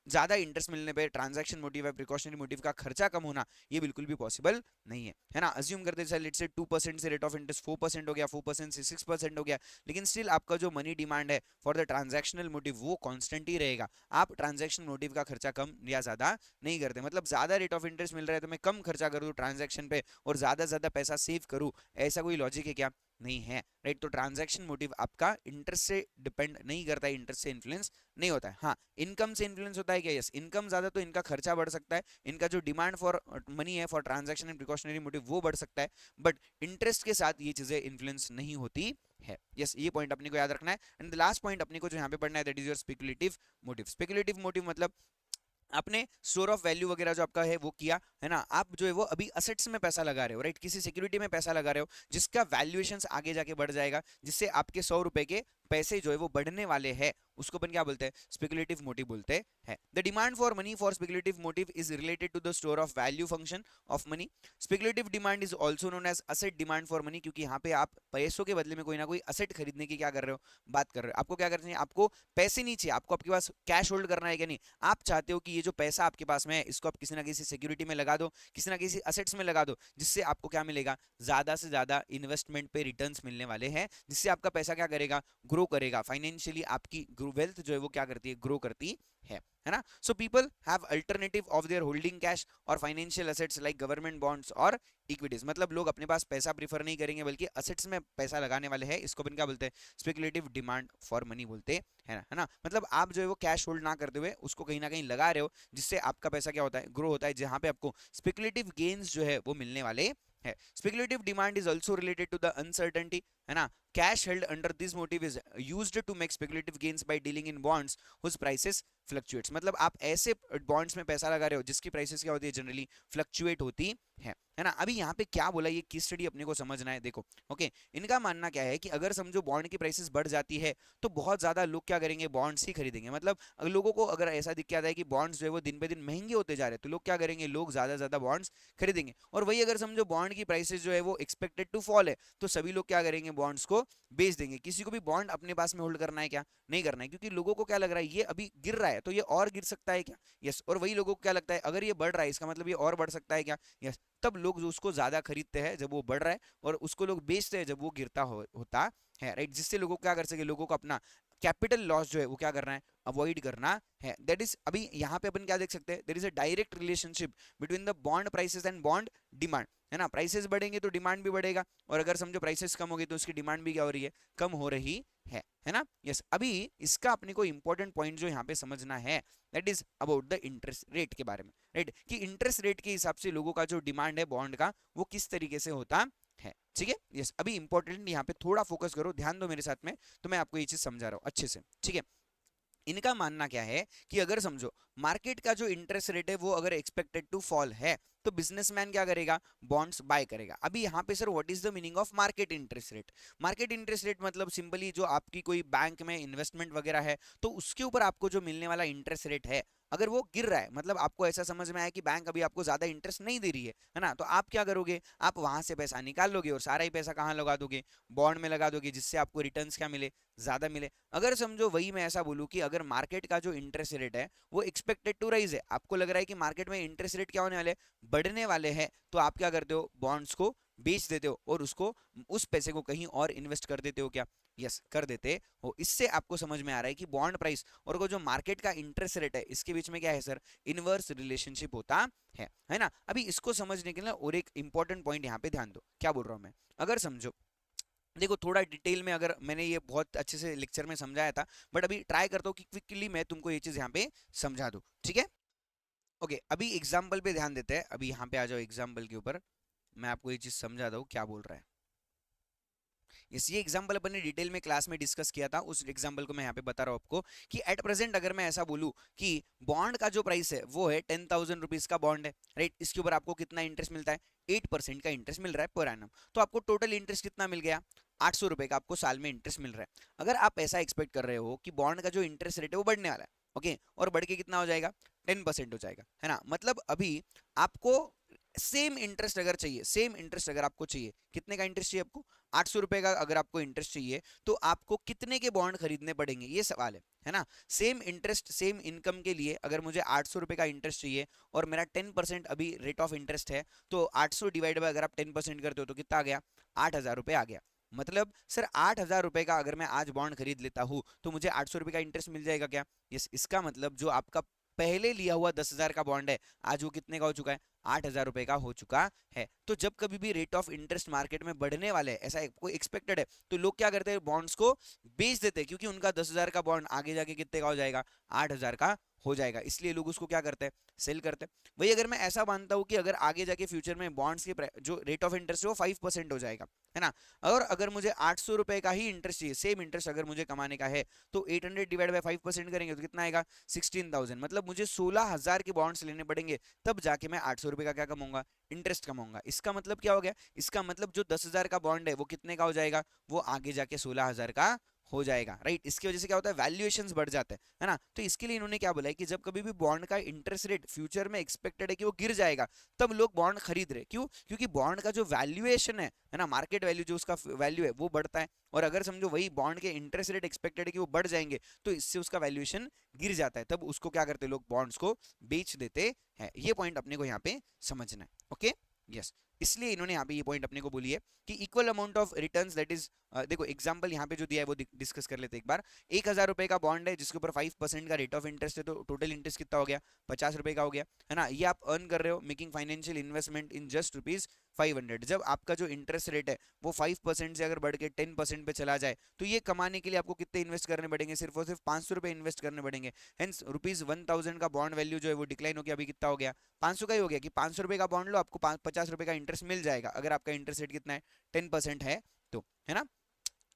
[SPEAKER 1] ज्यादा इंटरेस्ट मिलने पे ट्रांजैक्शन मोटिव है, प्रिकॉशनरी मोटिव का खर्चा कम होना ये बिल्कुल भी पॉसिबल नहीं है ना। अज्यूम करते हैं लेट्स से 2% से रेट ऑफ इंटरेस्ट 4% हो गया, 4% से 6% हो गया, लेकिन स्टिल आपका जो मनी डिमांड है फॉर द ट्रांजैक्शनल मोटिव वो कांस्टेंट ही रहेगा। आप ट्रांजैक्शन मोटिव का खर्चा कम या ज्यादा नहीं करते। मतलब ज्यादा रेट ऑफ इंटरेस्ट मिल रहा है तो मैं कम खर्चा करूँ ट्रांजैक्शन पे और ज्यादा पैसा सेव करूँ, ऐसा कोई लॉजिक है क्या? नहीं है, राइट। तो ट्रांजैक्शन मोटिव आपका इंटरेस्ट से डिपेंड नहीं करता है, इंटरेस्ट से इन्फ्लुएंस नहीं होता है। हाँ, इनकम से इन्फ्लुएंस होता है क्या? यस, इनकम ज्यादा तो इनका खर्चा बढ़ सकता है, इनका जो डिमांड फॉर मनी है for transaction and precautionary motive वो बढ़ सकता है, बट इंटरेस्ट के साथ ये चीजें इन्फ्लुएंस नहीं होती है। यस, ये पॉइंट अपने को याद रखना है। एंड द लास्ट पॉइंट अपने को जो यहाँ पे पढ़ना है that is your speculative motive. Speculative motive मतलब आपने स्टोर ऑफ वैल्यू वगैरह जो आपका है वो किया है ना, आप जो है वो अभी असेट्स में पैसा लगा रहे हो, राइट, किसी सिक्योरिटी में पैसा लगा रहे हो जिसका वैल्यूएशन आगे जाके बढ़ जाएगा, जिससे आपके 100 रुपए के पैसे जो है वो बढ़ने वाले हैं, उसको अपन क्या बोलते हैं? स्पेकुलेटिव मोटिव बोलते हैं। The demand for money for speculative motive is related to the store of value function of money. Speculative demand is also known as asset demand for money, क्योंकि यहाँ पे आप पैसों के बदले में कोई ना कोई असेट खरीदने की क्या कर रहे हो? बात कर रहे हो। आपको क्या करना है? आपको पैसे नहीं चाहिए, आपको आपके पास कैश होल्ड करना है क्या? नहीं, आप चाहते हो कि ये जो पैसा आपके पास में है इसको आप किसी ना किसी सिक्योरिटी में लगा दो, किसी ना किसी असेट्स में लगा दो, जिससे आपको क्या मिलेगा? ज्यादा से ज्यादा इन्वेस्टमेंट पे रिटर्न्स मिलने वाले हैं, जिससे आपका पैसा क्या करेगा? ग्रो करेगा। फाइनेंशियली आपकी वेल्थ जो है वो क्या करती है? ग्रो करती है ना। So people have alternative of their holding cash और financial assets like government bonds और इक्विटीज। मतलब लोग अपने पास पैसा प्रीफर नहीं करेंगे बल्कि असेट्स में पैसा लगाने वाले हैं, इसको अपन क्या बोलते हैं? स्पेकुलेटिव डिमांड फॉर मनी बोलते हैं, है ना। मतलब आप जो है वो कैश होल्ड ना करते हुए उसको कहीं ना कहीं लगा रहे हो, जिससे आपका पैसा क्या होता है? ग्रो होता है, जहां पे आपको स्पेकुलेटिव गेन्स जो है वो मिलने वाले है। Speculative demand is also related to the uncertainty, है ना। Cash held under this motive is used to make speculative gains by dealing in bonds whose prices fluctuates. मतलब आप ऐसे बॉन्ड्स में पैसा लगा रहे हो जिसकी प्राइसेस क्या होती है? जनरली फ्लक्चुएट होती है ना। अभी यहाँ पे क्या बोला, ये किस स्टडी अपने को समझना है। देखो, ओके, इनका मानना क्या है कि अगर समझो बॉन्ड की प्राइसेस बढ़ जाती है तो बहुत ज्यादा लोग क्या करेंगे? बॉन्ड्स ही खरीदेंगे। मतलब लोगों को अगर ऐसा दिख के आता है कि बॉन्ड्स जो है वो दिन पे दिन महंगे होते जा रहे हैं, तो लोग क्या करेंगे? लोग ज्यादा बॉन्ड्स खरीदेंगे। और वही अगर समझो बॉन्ड की प्राइसेस जो है वो एक्सपेक्टेड टू फॉल है, तो सभी लोग क्या करेंगे? बॉन्ड्स को बेच देंगे। किसी को भी बॉन्ड अपने पास में होल्ड करना है क्या? नहीं करना है, क्योंकि लोगों को क्या लग रहा है? ये अभी गिर रहा है तो ये और गिर सकता है क्या? यस। और वही लोगों को क्या लगता है? अगर ये बढ़ रहा है इसका मतलब ये और बढ़ सकता है क्या? यस। तब लोग उसको ज्यादा खरीदते हैं जब वो बढ़ रहा है, और उसको लोग बेचते हैं जब वो गिरता होता है, राइट। जिससे लोगों को क्या कर सके? लोगों को अपना कैपिटल लॉस जो है वो क्या करना है? अवॉइड करना है। दैट इज, अभी यहाँ पे अपन क्या देख सकते हैं? There is a direct relationship between the bond prices and bond demand, है ना। प्राइसेस बढ़ेंगे तो डिमांड भी बढ़ेगा, और अगर समझो प्राइसेस कम हो गई तो उसकी डिमांड भी क्या हो रही है? कम हो रही है ना। यस। अभी इसका अपने को इंपॉर्टेंट पॉइंट जो यहाँ पे समझना है that is about the interest rate के बारे में, राइट, कि इंटरेस्ट रेट के हिसाब से लोगों का जो डिमांड है बॉन्ड का वो किस तरीके से होता है। ठीक है, यस। अभी इंपॉर्टेंट यहाँ पे थोड़ा फोकस करो, ध्यान दो मेरे साथ में, तो मैं आपको ये चीज समझा रहा हूँ अच्छे से। ठीक है, इनका मानना क्या है कि अगर समझो मार्केट का जो इंटरेस्ट रेट है वो अगर एक्सपेक्टेड टू फॉल है, तो बिजनेसमैन क्या करेगा? बॉन्ड्स बाय करेगा। अभी यहाँ पे sir what is the meaning of market interest rate? Market interest rate मतलब सिंपली जो आपकी कोई बैंक में इन्वेस्टमेंट वगैरह है तो उसके ऊपर आपको जो मिलने वाला इंटरेस्ट रेट है, अगर वो गिर रहा है, मतलब आपको ऐसा समझ में आया कि बैंक अभी आपको ज्यादा इंटरेस्ट नहीं दे रही है ना, तो आप क्या करोगे? आप वहां से पैसा निकाल लोगे और सारा ही पैसा कहाँ लगा दोगे? बॉन्ड में लगा दोगे, जिससे आपको रिटर्न्स क्या मिले? ज्यादा मिले। अगर समझो वही मैं ऐसा बोलूं कि अगर मार्केट का जो इंटरेस्ट रेट है वो एक्सपेक्टेड टू राइज है, आपको लग रहा है कि मार्केट में इंटरेस्ट रेट क्या होने वाले? बढ़ने वाले हैं, तो आप क्या करते हो? बॉन्ड्स को बेच देते हो और उसको, उस पैसे को कहीं और इन्वेस्ट कर देते हो क्या? यस, कर देते हो। इससे आपको समझ में आ रहा है कि बॉन्ड प्राइस और वो जो मार्केट का इंटरेस्ट रेट है इसके बीच में क्या है सर? इनवर्स रिलेशनशिप होता है ना। अभी इसको समझने के लिए और एक इंपॉर्टेंट पॉइंट यहाँ पे ध्यान दो, क्या बोल रहा हूँ मैं। अगर समझो, देखो थोड़ा डिटेल में, अगर मैंने ये बहुत अच्छे से लेक्चर में समझाया था, बट अभी ट्राई करता हूँ कि क्विकली मैं तुमको ये चीज यहाँ पे समझा दूँ। ठीक है, ओके। अभी एग्जाम्पल पे ध्यान देते हैं, अभी यहाँ पे आ जाओ एग्जाम्पल के ऊपर। मैं आपको ये चीज समझाता हूँ क्या बोल रहा है। ये एग्जाम्पल अपन ने डिटेल में क्लास में डिस्कस किया था, उस एग्जाम्पल को मैं यहाँ पे बता रहा हूँ आपको कि एट प्रेजेंट अगर मैं ऐसा बोलूँ कि बॉन्ड का जो प्राइस है वो है 10,000 रुपीज का बॉन्ड है, राइट। इसके ऊपर आपको कितना इंटरेस्ट मिलता है, 8% का इंटरेस्ट मिल रहा है पर एनम। तो आपको टोटल इंटरेस्ट कितना मिल गया, 800 रुपए का आपको साल में इंटरेस्ट मिल रहा है। अगर आप ऐसा एक्सपेक्ट कर रहे हो कि बॉन्ड का जो इंटरेस्ट रेट है वो बढ़ने वाला है, ओके, और बढ़ के कितना हो जाएगा, 10% हो जाएगा, है ना। मतलब अभी आपको सेम इंटरेस्ट अगर चाहिए, सेम इंटरेस्ट अगर आपको चाहिए, कितने का इंटरेस्ट चाहिए आपको, 800 रुपए का अगर आपको इंटरेस्ट चाहिए तो आपको कितने के बॉन्ड खरीदने पड़ेंगे, ये सवाल है ना। सेम इंटरेस्ट सेम इनकम के लिए अगर मुझे 800 रुपए का इंटरेस्ट चाहिए और मेरा 10% अभी रेट ऑफ इंटरेस्ट है, तो 800 डिवाइड बाय अगर आप 10% करते हो तो कितना आ गया, 8,000 रुपए आ गया। मतलब सर 8,000 रुपए का अगर मैं आज बॉन्ड खरीद लेता हूँ तो मुझे 800 रुपए का इंटरेस्ट मिल जाएगा क्या, यस। इसका मतलब जो आपका पहले लिया हुआ 10,000 का बॉन्ड है आज वो कितने का हो चुका है, 8,000 रुपए का हो चुका है। तो जब कभी भी रेट ऑफ इंटरेस्ट मार्केट में बढ़ने वाले है, ऐसा कोई एक्सपेक्टेड है, तो लोग क्या करते हैं, बॉन्ड्स को बेच देते हैं, क्योंकि उनका 10,000 का बॉन्ड आगे जाके कितने का हो जाएगा, 8,000 का हो जाएगा, इसलिए लोग उसको क्या करते हैं, सेल करते हैं। वही अगर मैं ऐसा मानता हूँ कि अगर आगे जाके फ्यूचर में बॉन्ड्स के जो रेट ऑफ इंटरेस्ट है वो 5% हो जाएगा, है ना। और अगर मुझे 800 रुपए का ही इंटरेस्ट चाहिए, सेम इंटरेस्ट अगर मुझे कमाने का है, तो 800 डिवाइड बाई 5% करेंगे तो कितना आएगा, 16,000। मतलब मुझे 16,000 के बॉन्ड्स लेने पड़ेंगे, तब जाके मैं 800 रुपए का क्या कमाऊंगा, इंटरेस्ट कमाऊंगा। इसका मतलब क्या हो गया, इसका मतलब जो 10,000 का बॉन्ड है वो कितने का हो जाएगा, वो आगे जाके 16,000 का हो जाएगा, राइट। इसकी वजह से क्या होता है, वैल्यूएशंस बढ़ जाते हैं, है ना। तो इसके लिए इन्होंने क्या बोला है कि जब कभी भी बॉन्ड का इंटरेस्ट रेट फ्यूचर में एक्सपेक्टेड है कि वो गिर जाएगा, तब लोग बॉन्ड खरीद रहे, क्यों, क्योंकि बॉन्ड का जो वैल्यूएशन है ना, मार्केट वैल्यू जो उसका वैल्यू है वो बढ़ता है। और अगर समझो वही बॉन्ड के इंटरेस्ट रेट एक्सपेक्टेड है कि वो बढ़ जाएंगे, तो इससे उसका वैल्यूएशन गिर जाता है, तब उसको क्या करते हैं लोग, बॉन्ड्स को बेच देते हैं। ये पॉइंट अपने को यहाँ पे समझना है, ओके, यस। इसलिए इन्होंने यहाँ पे ये पॉइंट अपने को बोली है कि equal amount of returns, that is देखो एग्जांपल यहाँ पे जो दिया है वो डिस्कस कर लेते हैं एक बार। 1,000 रुपए का बॉन्ड है जिसके ऊपर 5% का रेट ऑफ इंटरेस्ट है, तो टोटल इंटरेस्ट कितना हो गया, 50 रुपए का हो गया, है ना। ये आप अर्न कर रहे हो making financial investment in just ₹500। जब आपका जो इंटरेस्ट रेट है वो 5% से अगर बढ़ के 10% पे चला जाए, तो ये कमाने के लिए आपको कितने इन्वेस्ट करने पड़ेंगे, सिर्फ और सिर्फ 500 रुपए इन्वेस्ट करने पड़ेंगे। हेंस ₹1,000 का बॉन्ड वैल्यू जो है वो डिक्लाइन हो गया, अभी कितना हो गया, 500 का ही हो गया, कि 500 रुपए का बॉन्ड लो, आपको 50 रुपए का इंटरेस्ट मिल जाएगा, अगर आपका इंटरेस्ट रेट कितना है, 10% है तो, है ना।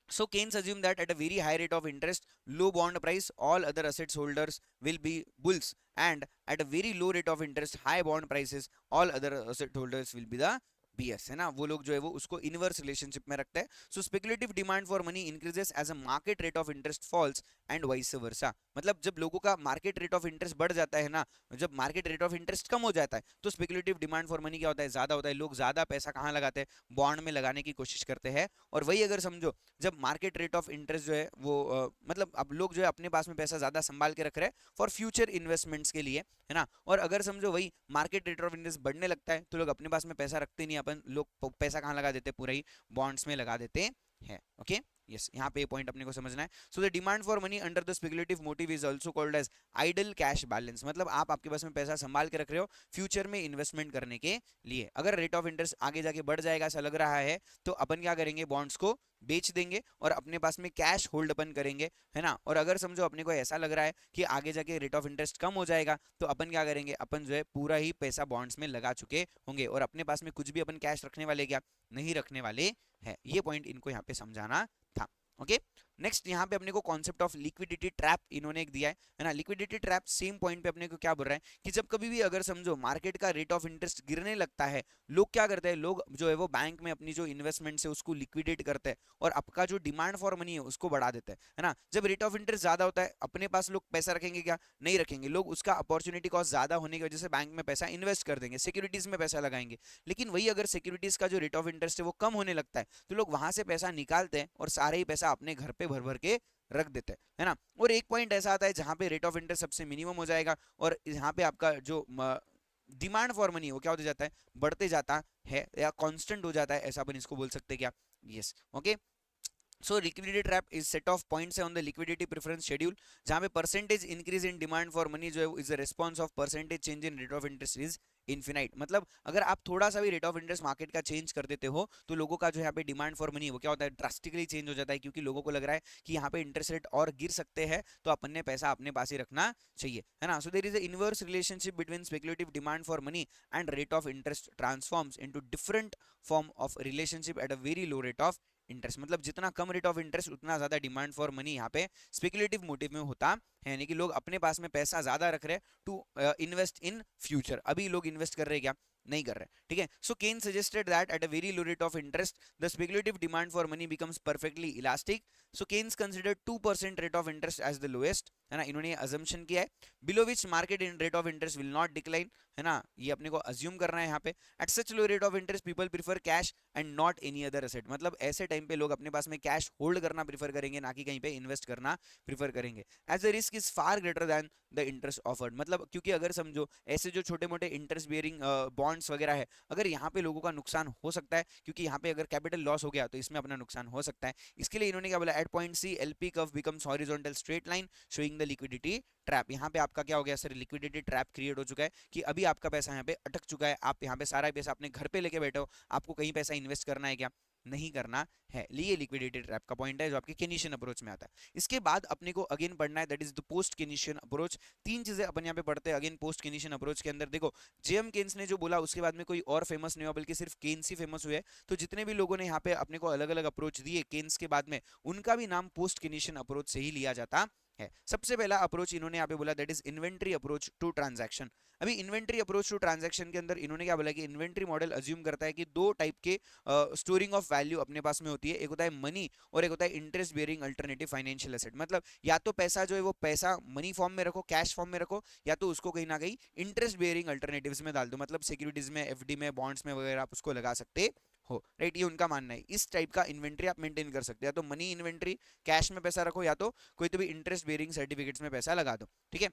[SPEAKER 1] So Keynes assume that at a very high rate of interest, low bond price, all other assets holders will be bulls, and at a very low rate of interest, high bond prices, all other asset holders will be the BS, है ना। वो लोग जो है वो उसको inverse relationship में रखते हैं। So speculative demand for money increases as a market rate of interest falls and vice versa. मतलब जब लोगों का मार्केट रेट ऑफ इंटरेस्ट बढ़ जाता है ना, जब मार्केट रेट ऑफ इंटरेस्ट कम हो जाता है, तो स्पेकुलेटिव डिमांड फॉर मनी क्या होता है, ज्यादा होता है, लोग ज्यादा पैसा कहाँ लगाते हैं, बॉन्ड में लगाने की कोशिश करते हैं। और वही अगर समझो जब मार्केट रेट ऑफ इंटरेस्ट जो है वो मतलब अब लोग जो है अपने पास में पैसा ज्यादा संभाल के रख रहे हैं फॉर फ्यूचर इन्वेस्टमेंट्स के लिए, है ना। और अगर समझो वही मार्केट रेट ऑफ इंटरेस्ट बढ़ने लगता है, तो लोग अपने पास में पैसा रखते नहीं, अपन लोग पैसा कहाँ लगा देते हैं, पूरा ही बॉन्ड्स में लगा देते हैं, ओके, यस। यहाँ पे पॉइंट अपने को समझना है। So the demand for money under the speculative motive is also called as idle cash balance. मतलब आप आपके पास में पैसा संभाल के रख रहे हो फ्यूचर में इन्वेस्टमेंट करने के लिए। अगर रेट ऑफ इंटरेस्ट आगे जाके बढ़ जाएगा ऐसा लग रहा है, तो अपन क्या करेंगे, बॉन्ड्स को बेच देंगे और अपने पास में कैश होल्ड अपन करेंगे, है ना। और अगर समझो अपने को ऐसा लग रहा है कि आगे जाके रेट ऑफ इंटरेस्ट कम हो जाएगा, तो अपन क्या करेंगे, अपन जो है पूरा ही पैसा बॉन्ड्स में लगा चुके होंगे और अपने पास में कुछ भी अपन कैश रखने वाले क्या नहीं रखने वाले हैं। ये पॉइंट इनको यहाँ पे समझाना था, ओके। नेक्स्ट यहाँ पे अपने को कॉन्सेप्ट ऑफ लिक्विडिटी ट्रैप इन्होंने एक दिया है ना। लिक्विडिटी ट्रैप सेम पॉइंट पे अपने को क्या बोल रहा है कि जब कभी भी अगर समझो मार्केट का रेट ऑफ इंटरेस्ट गिरने लगता है, लोग क्या करते हैं, लोग जो है वो बैंक में अपनी जो इन्वेस्टमेंट है उसको लिक्विडेट करते हैं और आपका जो डिमांड फॉर मनी है उसको बढ़ा देते हैं, है ना। जब रेट ऑफ इंटरेस्ट ज्यादा होता है, अपने पास लोग पैसा रखेंगे क्या, नहीं रखेंगे, लोग उसका अपॉर्चुनिटी कॉस्ट ज्यादा होने की वजह से बैंक में पैसा इन्वेस्ट कर देंगे, सिक्योरिटीज में पैसा लगाएंगे। लेकिन वही अगर सिक्योरिटीज का जो रेट ऑफ इंटरेस्ट है वो कम होने लगता है, तो लोग वहां से पैसा निकालते हैं और सारे ही पैसा अपने घर पे भर भर के रख देते हैं, है ना। और एक पॉइंट ऐसा आता है जहां पे रेट ऑफ इंटरेस्ट सबसे मिनिमम हो जाएगा और यहाँ पे आपका जो डिमांड फॉर मनी वो क्या होते जाता है, बढ़ते जाता है या कांस्टेंट हो जाता है, ऐसा अपन इसको बोल सकते हैं क्या, yes, okay. So liquidity trap is set of points है on the liquidity preference schedule, जहां पे percentage increase in demand for money जो है is a response of percentage change in rate of interest is infinite. मतलब अगर आप थोड़ा सा भी रेट ऑफ इंटरेस्ट मार्केट का चेंज कर देते हो तो लोगों का जो यहाँ पे डिमांड फॉर मनी वो क्या होता है, ड्रास्टिकली चेंज हो जाता है, क्योंकि लोगों को लग रहा है कि यहाँ पे इंटरेस्ट रेट और गिर सकते हैं, तो अपन ने पैसा अपने पास ही रखना चाहिए, है ना। So there is a inverse relationship between speculative demand for money and rate of interest transforms into different form of relationship at a very low rate of interest. मतलब जितना कम रेट ऑफ इंटरेस्ट उतना ज्यादा demand for money यहाँ पे speculative motive में होता है, यानी कि लोग अपने पास में पैसा ज्यादा रख रहे हैं टू इन्वेस्ट इन फ्यूचर। अभी लोग इन्वेस्ट कर रहे हैं क्या, नहीं कर रहे, ठीक है। So Keynes suggested that at a very low rate of interest the speculative demand for money becomes perfectly elastic. So Keynes considered 2% rate of interest as the lowest, है ना, इन्होंने अजम्पशन किया है, below which market in rate of interest will not decline, है ना, ये अपने को अज्यूम करना है यहाँ पे। At such low rate of interest people prefer cash and not any other asset. मतलब ऐसे टाइम पे लोग अपने पास में कैश होल्ड करना प्रीफर करेंगे, ना कि कहीं पे इन्वेस्ट करना प्रीफर करेंगे, as the risk is far greater than the interest offered. मतलब क्योंकि अगर समझो ऐसे जो छोटे मोटे इंटरेस्ट बियरिंग बॉन्ड्स वगैरह है, अगर यहाँ पे लोगों का नुकसान हो सकता है, क्योंकि यहाँ पे अगर कैपिटल लॉस हो गया तो इसमें अपना नुकसान हो सकता है, इसके लिए इन्होंने क्या बोला, at point C L P curve becomes horizontal straight line showing the liquidity trap. यहाँ पे आपका क्या हो गया सर, लिक्विडिटी ट्रैप क्रिएट हो चुका है कि अभी आपका पैसा यहाँ पे अटक चुका है, आप यहाँ पे सारा पैसा अपने घर पे लेके बैठे हो, आपको कहीं पैसा इन्वेस्ट करना है क्या, नहीं करना है। लिए लिक्विडिटी ट्रैप का पॉइंट है जो आपके केनिशियन अप्रोच में आता है। इसके बाद अपने को अगेन पढ़ना है, that is the post Keynesian approach. तीन चीजें अपन यहाँ पे पढ़ते हैं अगेन पोस्ट केनिशियन अप्रोच के अंदर। देखो जेएम केन्स ने जो बोला उसके बाद में कोई और फेमस नहीं हुआ, बल्कि सिर्फ केन्स ही फेमस हुए। तो जितने भी लोगों ने यहाँ पे अपने को अलग अलग अप्रोच दिए केन्स के बाद में, उनका भी नाम पोस्ट केनिशियन अप्रोच से ही लिया जाता है। सबसे पहला अप्रोच इन्होंने यहाँ पे बोला that is inventory approach to transaction. अभी इन्वेंट्री अप्रोच टू ट्रांजैक्शन के अंदर इन्होंने क्या बोला कि इन्वेंट्री मॉडल अज्यूम करता है कि दो टाइप के स्टोरिंग ऑफ वैल्यू अपने पास में होती है, एक होता है मनी और एक होता है interest bearing alternative financial asset. मतलब या तो पैसा जो है वो पैसा मनी फॉर्म में रखो, कैश फॉर्म में रखो, या तो उसको कहीं ना कहीं इंटरेस्ट बेयरिंग अल्टरनेटिव्स में डाल दो, मतलब सिक्योरिटीज में, एफडी में, बॉन्ड्स में वगैरह आप उसको लगा सकते हो, राइट। ये उनका मानना है, इस टाइप का इन्वेंट्री आप मेंटेन कर सकते हो, या तो मनी इन्वेंट्री कैश में पैसा रखो, या तो कोई तो भी इंटरेस्ट बेयरिंग सर्टिफिकेट्स में पैसा लगा दो, ठीक है।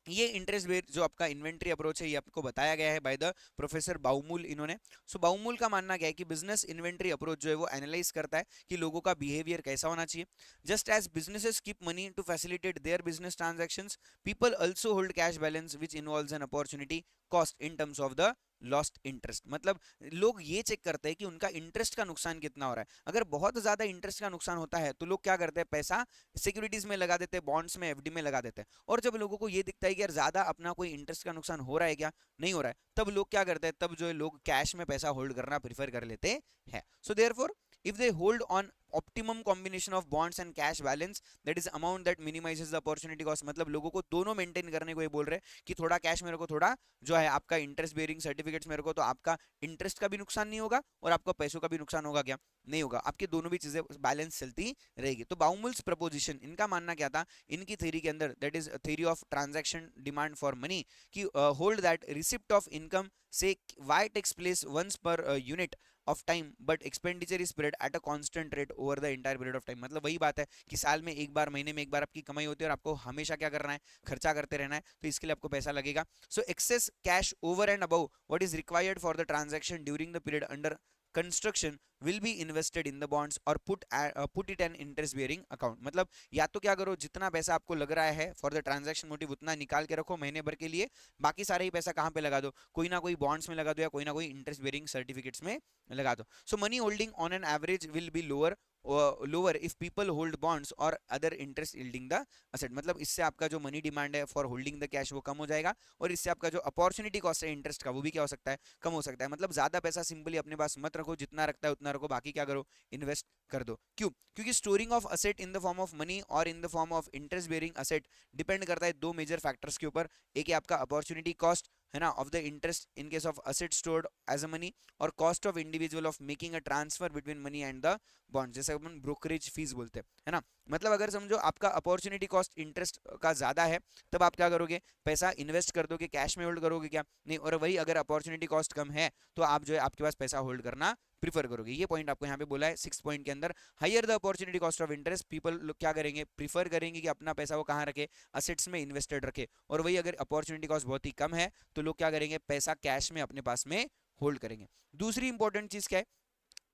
[SPEAKER 1] ये इंटरेस्ट बेयर जो आपका इन्वेंट्री अप्रोच है ये आपको बताया गया है बाय द प्रोफेसर बाउमूल इन्होंने। सो बाउमूल का मानना क्या है कि बिजनेस इन्वेंट्री अप्रोच जो है वो एनालाइज करता है कि लोगों का बिहेवियर कैसा होना चाहिए। Just as businesses keep money to facilitate their business transactions, people also hold cash balance which involves an opportunity cost in terms of the lost interest. मतलब लोग ये चेक करते हैं कि उनका इंटरेस्ट का नुकसान कितना हो रहा है। अगर बहुत ज्यादा इंटरेस्ट का नुकसान होता है तो लोग क्या करते हैं, पैसा सिक्योरिटीज में लगा देते हैं, बॉन्ड्स में, एफडी में लगा देते हैं। और जब लोगों को ये दिखता है कि यार ज्यादा अपना कोई इंटरेस्ट का नुकसान हो रहा है क्या, नहीं हो रहा है, तब लोग क्या करते हैं, तब जो है लोग कैश में पैसा होल्ड करना प्रीफर कर लेते हैं। So therefore if they hold on optimum combination of bonds and cash balance, that is amount that minimizes the opportunity cost। मतलब लोगों को दोनों मेंटेन करने को ये बोल रहे हैं कि थोड़ा कैश में रखो, थोड़ा जो है आपका इंटरेस्ट बेयरिंग सर्टिफिकेट्स में रखो, तो आपका इंटरेस्ट का भी नुकसान नहीं होगा और आपका पैसों का भी नुकसान होगा क्या, नहीं होगा, आपके दोनों भी चीजें बैलेंस चलती रहेगी। तो बाउमुल्स प्रपोजिशन, इनका मानना क्या था, इनकी थ्योरी के अंदर, that is theory of transaction demand for money, कि hold that receipt of income से Y takes place once per unit of time but expenditure is spread at a constant rate over the entire period of time. मतलब वही बात है कि साल में एक बार, महीने में एक बार आपकी कमाई होती है और आपको हमेशा क्या करना है, खर्चा करते रहना है, तो इसके लिए आपको पैसा लगेगा। So excess cash over and above what is required for the transaction during the period under construction will be invested in the bonds और put it an interest bearing account. मतलब या तो क्या करो, जितना पैसा आपको लग रहा है फॉर द ट्रांजैक्शन मोटिव उतना निकाल के रखो महीने भर के लिए, बाकी सारा ही पैसा कहाँ पे लगा दो, कोई ना कोई बॉन्ड्स में लगा दो या कोई ना कोई इंटरेस्ट बेयरिंग सर्टिफिकेट्स में लगा दो। So money holding on an average will be lower if people hold bonds और other interest yielding the asset. मतलब इससे आपका जो मनी डिमांड है फॉर होल्डिंग द कैश वो कम हो जाएगा, और इससे आपका जो अपॉर्चुनिटी कॉस्ट है इंटरेस्ट का वो भी क्या हो सकता है, कम हो सकता है। मतलब ज्यादा पैसा सिंपली अपने पास मत रखो, जितना रखता है उतना रखो, बाकी क्या करो, इन्वेस्ट कर दो। क्यों, क्योंकि storing of asset in the form of money और in the form of interest bearing asset depend करता है दो मेजर फैक्टर्स के ऊपर। एक है आपका अपॉर्चुनिटी कॉस्ट, है ना, of the interest in case of asset stored as a money, और cost of individual of making a transfer between money and the bond, जैसे अपन ब्रोकरेज फीस बोलते हैं, है ना। मतलब अगर समझो आपका अपॉर्चुनिटी कॉस्ट इंटरेस्ट का ज्यादा है, तब आप क्या करोगे, पैसा इन्वेस्ट कर दोगे, कैश में होल्ड करोगे क्या, नहीं। और वही अगर अपॉर्चुनिटी कॉस्ट कम है तो आप जो है आपके पास पैसा होल्ड करना प्रीफर करोगे। ये पॉइंट आपको यहाँ पे बोला है 6 पॉइंट के अंदर। Higher the opportunity cost of interest, people लोग क्या करेंगे, प्रीफर करेंगे कि अपना पैसा वो कहाँ रखे, असेट्स में इन्वेस्टेड रखे। और वही अगर अपॉर्चुनिटी कॉस्ट बहुत ही कम है तो लोग क्या करेंगे, पैसा कैश में अपने पास में होल्ड करेंगे। दूसरी इंपॉर्टेंट चीज क्या है,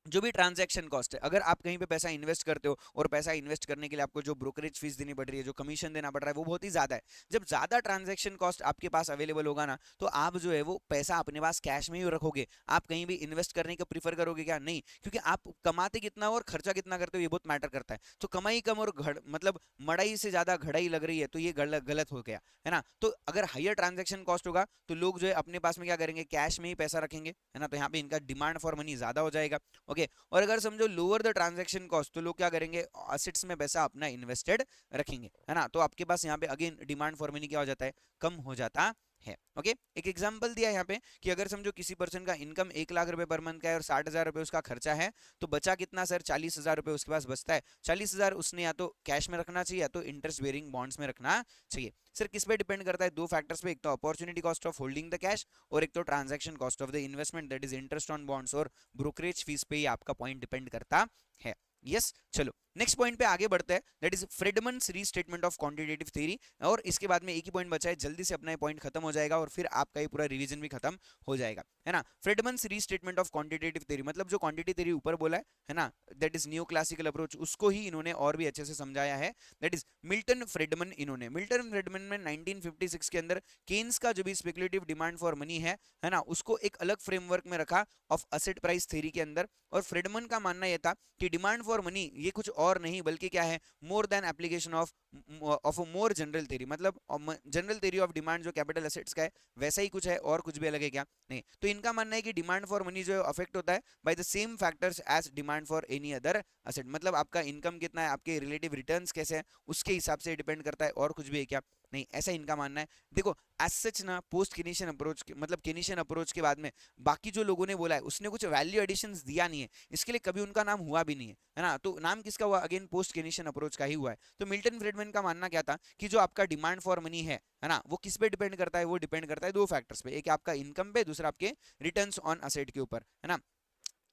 [SPEAKER 1] जो भी ट्रांजैक्शन कॉस्ट है, अगर आप कहीं पे पैसा इन्वेस्ट करते हो और पैसा इन्वेस्ट करने के लिए आपको जो ब्रोकरेज फीस देनी पड़ रही है, जो कमीशन देना पड़ रहा है, वो बहुत ही ज्यादा है। जब ज्यादा ट्रांजैक्शन कॉस्ट आपके पास अवेलेबल होगा ना, तो आप जो है वो पैसा अपने पास कैश में ही रखोगे। आप कहीं भी इन्वेस्ट करने का प्रीफर करोगे क्या? नहीं, क्योंकि आप कमाते कितना हो और खर्चा कितना करते हो ये बहुत मैटर करता है। तो कमाई कम और मतलब मड़ाई से ज्यादा घड़ाई लग रही है, तो ये गलत हो गया है ना। तो अगर हायर ट्रांजेक्शन कॉस्ट होगा तो लोग जो है अपने पास में क्या करेंगे, कैश में ही पैसा रखेंगे, है ना। तो यहाँ पे इनका डिमांड फॉर मनी ज्यादा हो जाएगा। ओके, और अगर समझो लोअर द ट्रांजैक्शन कॉस्ट, तो लोग क्या करेंगे, असेट्स में पैसा अपना इन्वेस्टेड रखेंगे, है ना। तो आपके पास यहाँ पे अगेन डिमांड फॉर मनी क्या हो जाता है, कम हो जाता है। ओके, एक एग्जांपल दिया है यहाँ पे कि अगर समझो किसी पर्सन का इनकम 1 लाख रुपए पर मंथ का है और 60,000 रुपए उसका खर्चा है, तो बचा कितना सर, 40,000 रुपए उसके पास बचता है। 40,000 उसने या तो कैश में रखना चाहिए या तो इंटरेस्ट बेरिंग बॉन्ड्स में रखना चाहिए। सर किस पे डिपेंड करता है, दो फैक्टर्स पे, एक तो opportunity cost of holding the cash और एक तो transaction cost of the investment, that is interest on bonds और ब्रोकरेज फीस पे ही आपका पॉइंट डिपेंड करता है। यस, चलो नेक्स्ट पॉइंट पे आगे बढ़ते हैं, that is Friedman's restatement of quantitative theory. और इसके बाद में एक ही पॉइंट बचा है, जल्दी से अपना ये पॉइंट खत्म हो जाएगा और फिर आपका ये पूरा रिवीजन भी खत्म हो जाएगा, है ना। फ्रीडमन्स रीस्टेटमेंट ऑफ क्वांटिटेटिव थ्योरी मतलब जो क्वांटिटी थ्योरी ऊपर बोला है ना, that is new classical approach, उसको ही इन्होंने और भी अच्छे से समझाया है। दैट इज मिल्टन फ्रीडमन, इन्होंने मिल्टन फ्रीडमन में 1956 के अंदर केन्स का जो भी स्पेकुलेटिव डिमांड फॉर मनी है ना, उसको एक अलग फ्रेमवर्क में रखा ऑफ असेट प्राइस थ्योरी के अंदर। और फ्रीडमन का मानना यह था कि डिमांड फॉर मनी ये कुछ और नहीं बल्कि क्या है, more than application of a more general theory, मतलब जनरल थ्योरी ऑफ डिमांड जो कैपिटल एसेट्स का है वैसा ही कुछ है, और कुछ भी अलग है क्या? नहीं। तो इनका मानना है कि डिमांड फॉर मनी जो है अफेक्ट होता है by the same factors as demand for any other asset, मतलब आपका इनकम कितना है, आपके रिलेटिव रिटर्न्स कैसे हैं, उसके हिसाब से डिपेंड करता है, और कुछ भी है क्या? नहीं, ऐसा इनका मानना है। देखो एज सच ना, पोस्ट केनिशियन अप्रोच मतलब केनिशियन अप्रोच के बाद में बाकी जो लोगों ने बोला है उसने कुछ वैल्यू एडिशंस दिया नहीं है, इसके लिए कभी उनका नाम हुआ भी नहीं है ना। तो नाम किसका हुआ, अगेन पोस्ट केनिशियन अप्रोच का ही हुआ है। तो मिल्टन फ्रीडमैन का मानना क्या था कि जो आपका डिमांड फॉर मनी है ना, वो किस पे डिपेंड करता है, वो डिपेंड करता है दो फैक्टर्स पे, एक आपका इनकम पे, दूसरा आपके रिटर्न्स ऑन असेट के ऊपर, है ना।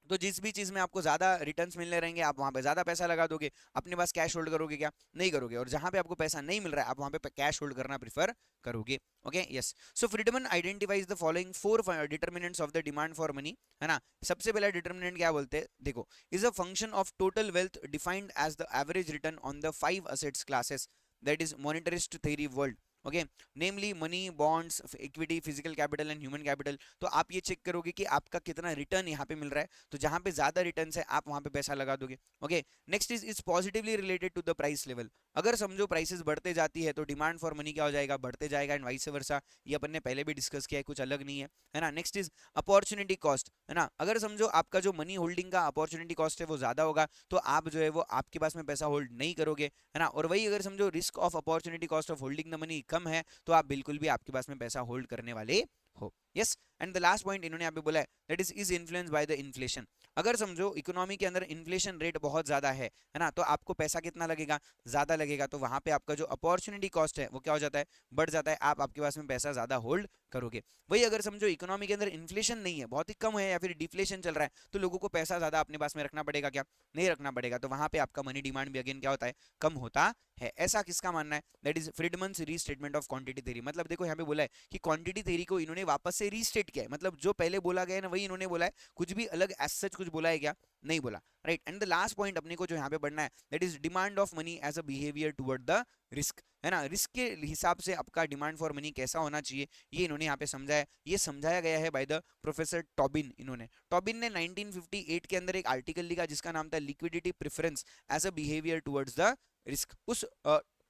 [SPEAKER 1] तो जिस भी चीज में आपको ज्यादा रिटर्न्स मिलने रहेंगे आप वहां पे ज्यादा पैसा लगा दोगे, अपने पास कैश होल्ड करोगे क्या? नहीं करोगे। और जहां पे आपको पैसा नहीं मिल रहा है आप वहां पे कैश होल्ड करना प्रीफर करोगे। Okay, yes. So Friedman identifies the following four determinants of the demand for money, है ना। सबसे पहला डिटर्मिनेंट क्या बोलते हैं, देखो, is a function of total wealth defined as the average return on the 5 assets classes, that is monetarist theory world. Okay, namely money, bonds, equity, physical capital and human capital. तो आप ये check करोगे कि आपका कितना return यहाँ पे मिल रहा है, तो जहां पे ज्यादा रिटर्न है आप वहां पे पैसा लगा दोगे। Okay, next is positively related to the price level. अगर समझो प्राइसेस बढ़ते जाती है तो डिमांड फॉर मनी क्या हो जाएगा, बढ़ते जाएगा, एंड वाइस वर्सा। ये अपन ने पहले भी डिस्कस किया है, कुछ अलग नहीं है ना। नेक्स्ट इज अपॉर्चुनिटी कॉस्ट, है ना। अगर समझो आपका जो मनी होल्डिंग का अपॉर्चुनिटी कॉस्ट है वो ज्यादा होगा, तो आप जो है वो आपके पास में पैसा होल्ड नहीं करोगे, है ना। और वही अगर समझो risk of opportunity cost of holding the money कम है, तो आप बिल्कुल भी आपके पास में पैसा होल्ड करने वाले हो। Yes, and the last point इन्होंने यहाँ पे बोला है, that is influence by the inflation. अगर समझो इकोनॉमी के अंदर इन्फ्लेशन रेट बहुत ज्यादा है ना, तो आपको पैसा कितना लगेगा, ज्यादा लगेगा, तो वहां पे आपका जो अपॉर्चुनिटी कॉस्ट है वो क्या हो जाता है, बढ़ जाता है, आप आपके पास में पैसा ज्यादा होल्ड करोगे। वही अगर समझो इकोनॉमी के अंदर इन्फ्लेशन नहीं है, बहुत ही कम है, या फिर डिफ्लेशन चल रहा है, तो लोगों को पैसा ज्यादा अपने पास में रखना पड़ेगा क्या? नहीं रखना पड़ेगा। तो वहां पे आपका मनी डिमांड भी अगेन क्या होता है, कम होता है। ऐसा किसका मानना है, that is Friedman's restatement of quantity theory. मतलब देखो यहाँ पे बोला है कि क्वांटिटी थ्योरी को इन्होंने वापस से रीस्टेट किया है, मतलब जो पहले बोला गया है ना वही इन्होंने बोला है, कुछ भी अलग एज सच कुछ बोला है क्या? नहीं बोला, right. And the last point अपने को जो यहाँ पे पढ़ना है, that is demand of money as a behaviour toward the risk, है ना। रिस्क के हिसाब से आपका डिमांड फॉर मनी कैसा होना चाहिए, ये इन्होंने यहाँ पे समझा है। ये समझाया गया है बाय द प्रोफेसर टॉबिन। इन्होंने टॉबिन ने 1958 के अंदर एक आर्टिकल लिखा जिसका नाम था liquidity preference as a behaviour towards the risk. उस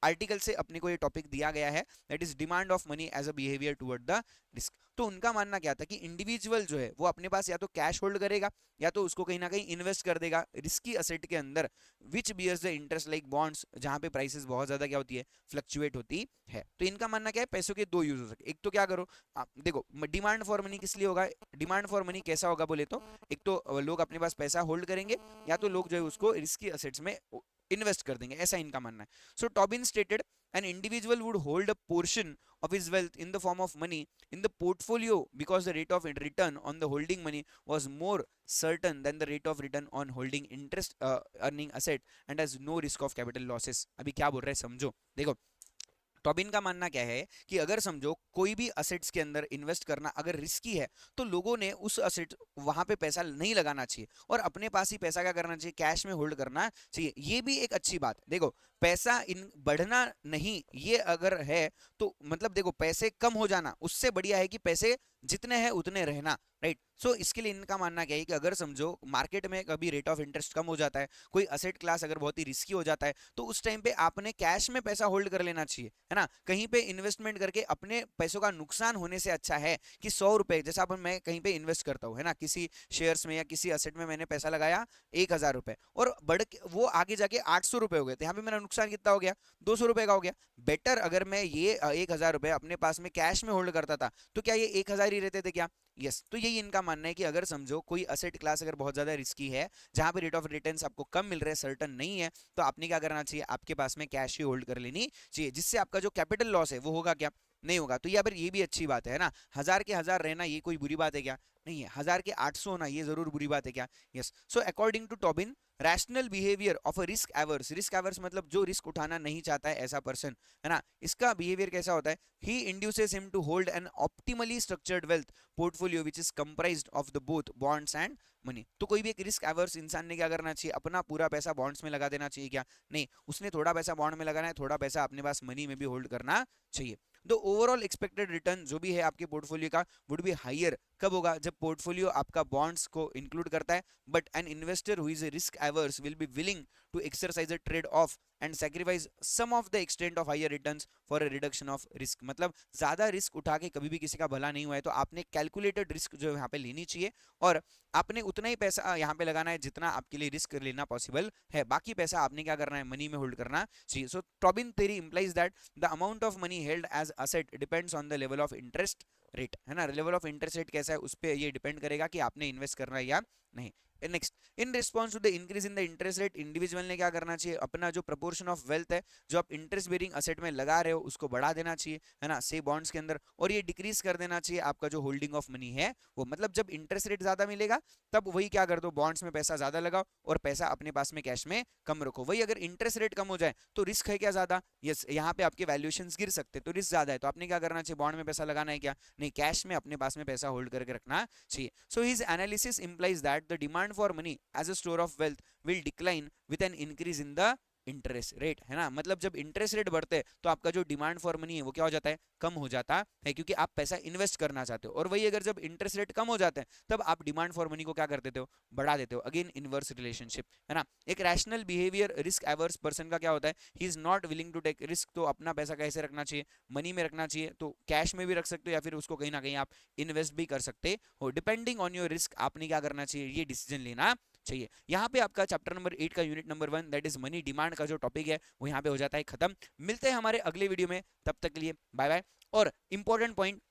[SPEAKER 1] आर्टिकल से अपने को ये टॉपिक दिया गया है, that is demand of money as a behaviour toward the risk. तो उनका मानना क्या था कि इंडिविजुअल जो है वो अपने पास या तो कैश होल्ड करेगा या तो उसको कहीं ना कहीं इन्वेस्ट कर देगा रिस्की असेट के अंदर, which bears the interest like bonds, जहां पे प्राइसेस बहुत ज्यादा क्या होती है, फ्लक्चुएट होती है। तो इनका मानना क्या है, पैसों के दो यूज हो सकते, एक तो क्या करो आप देखो, डिमांड फॉर मनी किस लिए होगा, डिमांड फॉर मनी कैसा होगा बोले तो, एक तो लोग अपने पास पैसा होल्ड करेंगे या तो लोग जो है उसको रिस्की असेट्स में इन्वेस्ट कर देंगे, ऐसा इनका मानना है। So Tobin stated an individual would hold a portion of his wealth in the form of money in the portfolio because the rate of return on the holding money was more certain than the rate of return on holding interest earning asset and has no risk of capital losses। अभी क्या बोल रहे हैं समझो, देखो Tobin का मानना क्या है कि अगर समझो कोई भी असेट्स के अंदर इन्वेस्ट करना अगर रिस्की है तो लोगों ने उस असेट वहां पे पैसा नहीं लगाना चाहिए और अपने पास ही पैसा क्या करना चाहिए, कैश में होल्ड करना चाहिए। ये भी एक अच्छी बात, देखो पैसा इन बढ़ना नहीं, ये अगर है तो मतलब देखो पैसे कम हो जाना उससे बढ़िया है कि पैसे जितने हैं उतने रहना, राइट। सो इसके लिए इनका मानना क्या है कि अगर समझो मार्केट में कभी रेट ऑफ इंटरेस्ट कम हो जाता है, कोई असेट क्लास अगर बहुत ही रिस्की हो जाता है, तो उस टाइम पे आपने कैश में पैसा होल्ड कर लेना चाहिए, है ना। कहीं पे इन्वेस्टमेंट करके अपने पैसों का नुकसान होने से अच्छा है कि 100 रुपए, जैसा अपन मैं कहीं पे इन्वेस्ट करता हूँ, है ना, किसी शेयर्स में या किसी असेट में मैंने पैसा लगाया 1,000 रुपए और बढ़ के वो आगे जाके 800 रुपए हो गए, तो यहाँ पे मेरा नुकसान कितना हो गया, 200 रुपए का हो गया। बेटर अगर मैं ये 1,000 रुपए अपने पास में कैश में होल्ड करता था तो क्या ये 1,000 ही रहते थे क्या? यस। तो यही इनका मानना है कि अगर समझो कोई असेट क्लास अगर बहुत ज्यादा रिस्की है, जहां पे रेट ऑफ रिटर्न्स आपको कम मिल रहे हैं, सर्टन नहीं है, तो आपने क्या करना चाहिए, आपके पास में कैश ही होल्ड कर लेनी चाहिए, जिससे आपका जो कैपिटल लॉस है वो होगा क्या, नहीं होगा। तो यहाँ पर ये भी अच्छी बात है ना, 1,000 के 1,000 रहना ये कोई बुरी बात है क्या? नहीं है। 1,000 के 800 होना ये जरूर बुरी बात है क्या? Yes. So according to Tobin, rational behaviour of a risk averse, risk averse मतलब जो रिस्क उठाना नहीं चाहता है ऐसा पर्सन, है ना, इसका बिहेवियर कैसा होता है, he induces him to hold an optimally structured wealth portfolio which is comprised of the both bonds and money. तो कोई भी एक रिस्क एवर्स इंसान ने क्या करना चाहिए, अपना पूरा पैसा बॉन्ड्स में लगा देना चाहिए क्या? नहीं, उसने थोड़ा पैसा बॉन्ड में लगाना है, थोड़ा पैसा अपने पास मनी में भी होल्ड करना चाहिए। द ओवरऑल एक्सपेक्टेड रिटर्न जो भी है आपके पोर्टफोलियो का वुड बी हायर, कब होगा, जब पोर्टफोलियो आपका बॉन्ड्स को इंक्लूड करता है, but an investor who is risk averse will be willing to exercise a trade off and sacrifice some of the extent of higher returns for a reduction of risk. मतलब ज्यादा risk उठा के कभी भी किसी का भला नहीं हुआ है, तो आपने कैलकुलेटेड रिस्क जो यहाँ पे लेनी चाहिए और आपने उतना ही पैसा यहाँ पे लगाना है जितना आपके लिए रिस्क लेना पॉसिबल है, बाकी पैसा आपने क्या करना है, मनी में होल्ड करना चाहिए। So Tobin theory implies that the amount of money held as asset depends on the level of interest rate, है ना, लेवल ऑफ इंटरेस्ट रेट कैसा है उस पर ये डिपेंड करेगा कि आपने इन्वेस्ट करना है या नहीं। Next, in response to the increase in the interest rate, individual ने क्या करना चाहिए, अपना जो प्रपोर्शन ऑफ वेल्थ है जो आप इंटरेस्ट बेरिंग असेट में लगा रहे हो उसको बढ़ा देना चाहिए, है ना, से बॉन्ड्स के अंदर, और ये डिक्रीज कर देना चाहिए आपका जो होल्डिंग ऑफ मनी है वो। मतलब जब इंटरेस्ट रेट ज्यादा मिलेगा तब वही क्या कर दो, बॉन्ड्स में पैसा ज्यादा लगाओ और पैसा अपने पास में कैश में कम रखो। वही अगर इंटरेस्ट रेट कम हो जाए तो रिस्क है क्या ज्यादा, यस, यहाँ पे आपके वैल्यूएशन गिर सकते हैं, तो रिस्क ज्यादा है, तो आपने क्या करना चाहिए, बॉन्ड में पैसा लगाना है क्या, नहीं, कैश में अपने पास में पैसा होल्ड करके रखना चाहिए। So his analysis implies that the demand for money as a store of wealth will decline with an increase in the interest rate, है ना, मतलब जब इंटरेस्ट रेट बढ़ते हैं तो आपका जो डिमांड फॉर मनी है वो क्या हो जाता है, कम हो जाता है, क्योंकि आप पैसा इन्वेस्ट करना चाहते हो। और वही अगर जब इंटरेस्ट रेट कम हो जाते हैं तब आप डिमांड फॉर मनी को क्या कर देते हो, बढ़ा देते हो, अगेन इनवर्स रिलेशनशिप, है ना। एक rational behaviour risk averse person का क्या होता है, he is not willing to take risk, तो अपना पैसा कैसे रखना चाहिए, मनी में रखना चाहिए, तो कैश में भी रख सकते हो या फिर उसको कहीं ना कहीं आप इन्वेस्ट भी कर सकते हो, डिपेंडिंग ऑन योर रिस्क आपने क्या करना चाहिए, ये डिसीजन लेना चाहिए। यहाँ पे आपका चैप्टर नंबर 8 का unit number 1 that is money demand का जो टॉपिक है वो यहाँ पे हो जाता है खत्म। मिलते हैं हमारे अगले वीडियो में, तब तक के लिए बाय बाय। और इंपॉर्टेंट पॉइंट,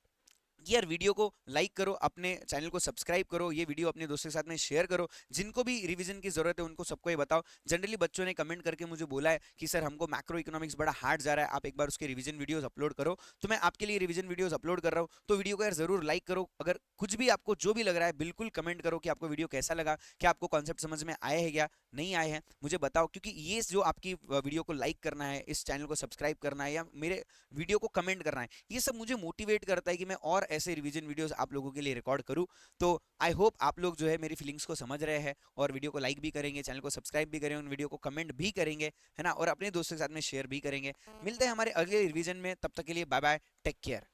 [SPEAKER 1] यार वीडियो को लाइक करो, अपने चैनल को सब्सक्राइब करो, ये वीडियो अपने दोस्तों के साथ में शेयर करो, जिनको भी रिवीजन की जरूरत है उनको सबको ये बताओ। जनरली बच्चों ने कमेंट करके मुझे बोला है कि सर हमको मैक्रो इकोनॉमिक्स बड़ा हार्ड जा रहा है, आप एक बार उसके रिवीजन वीडियोस अपलोड करो, तो मैं आपके लिए रिवीजन वीडियोस अपलोड कर रहा हूँ। तो वीडियो को यार जरूर लाइक करो, अगर कुछ भी आपको जो भी लग रहा है बिल्कुल कमेंट करो कि आपको वीडियो कैसा लगा, क्या आपको कॉन्सेप्ट समझ में आए हैं या नहीं आए हैं, मुझे बताओ। क्योंकि ये जो आपकी वीडियो को लाइक करना है, इस चैनल को सब्सक्राइब करना है या मेरे वीडियो को कमेंट करना है, ये सब मुझे मोटिवेट करता है कि मैं और ऐसे रिवीजन वीडियोस आप लोगों के लिए रिकॉर्ड करूं। तो आई होप आप लोग जो है मेरी फीलिंग्स को समझ रहे हैं और वीडियो को लाइक भी करेंगे, चैनल को सब्सक्राइब भी करेंगे, उन वीडियो को कमेंट भी करेंगे, है ना, और अपने दोस्तों के साथ में शेयर भी करेंगे। मिलते हैं हमारे अगले रिवीजन में, तब तक के लिए बाय बाय, टेक केयर।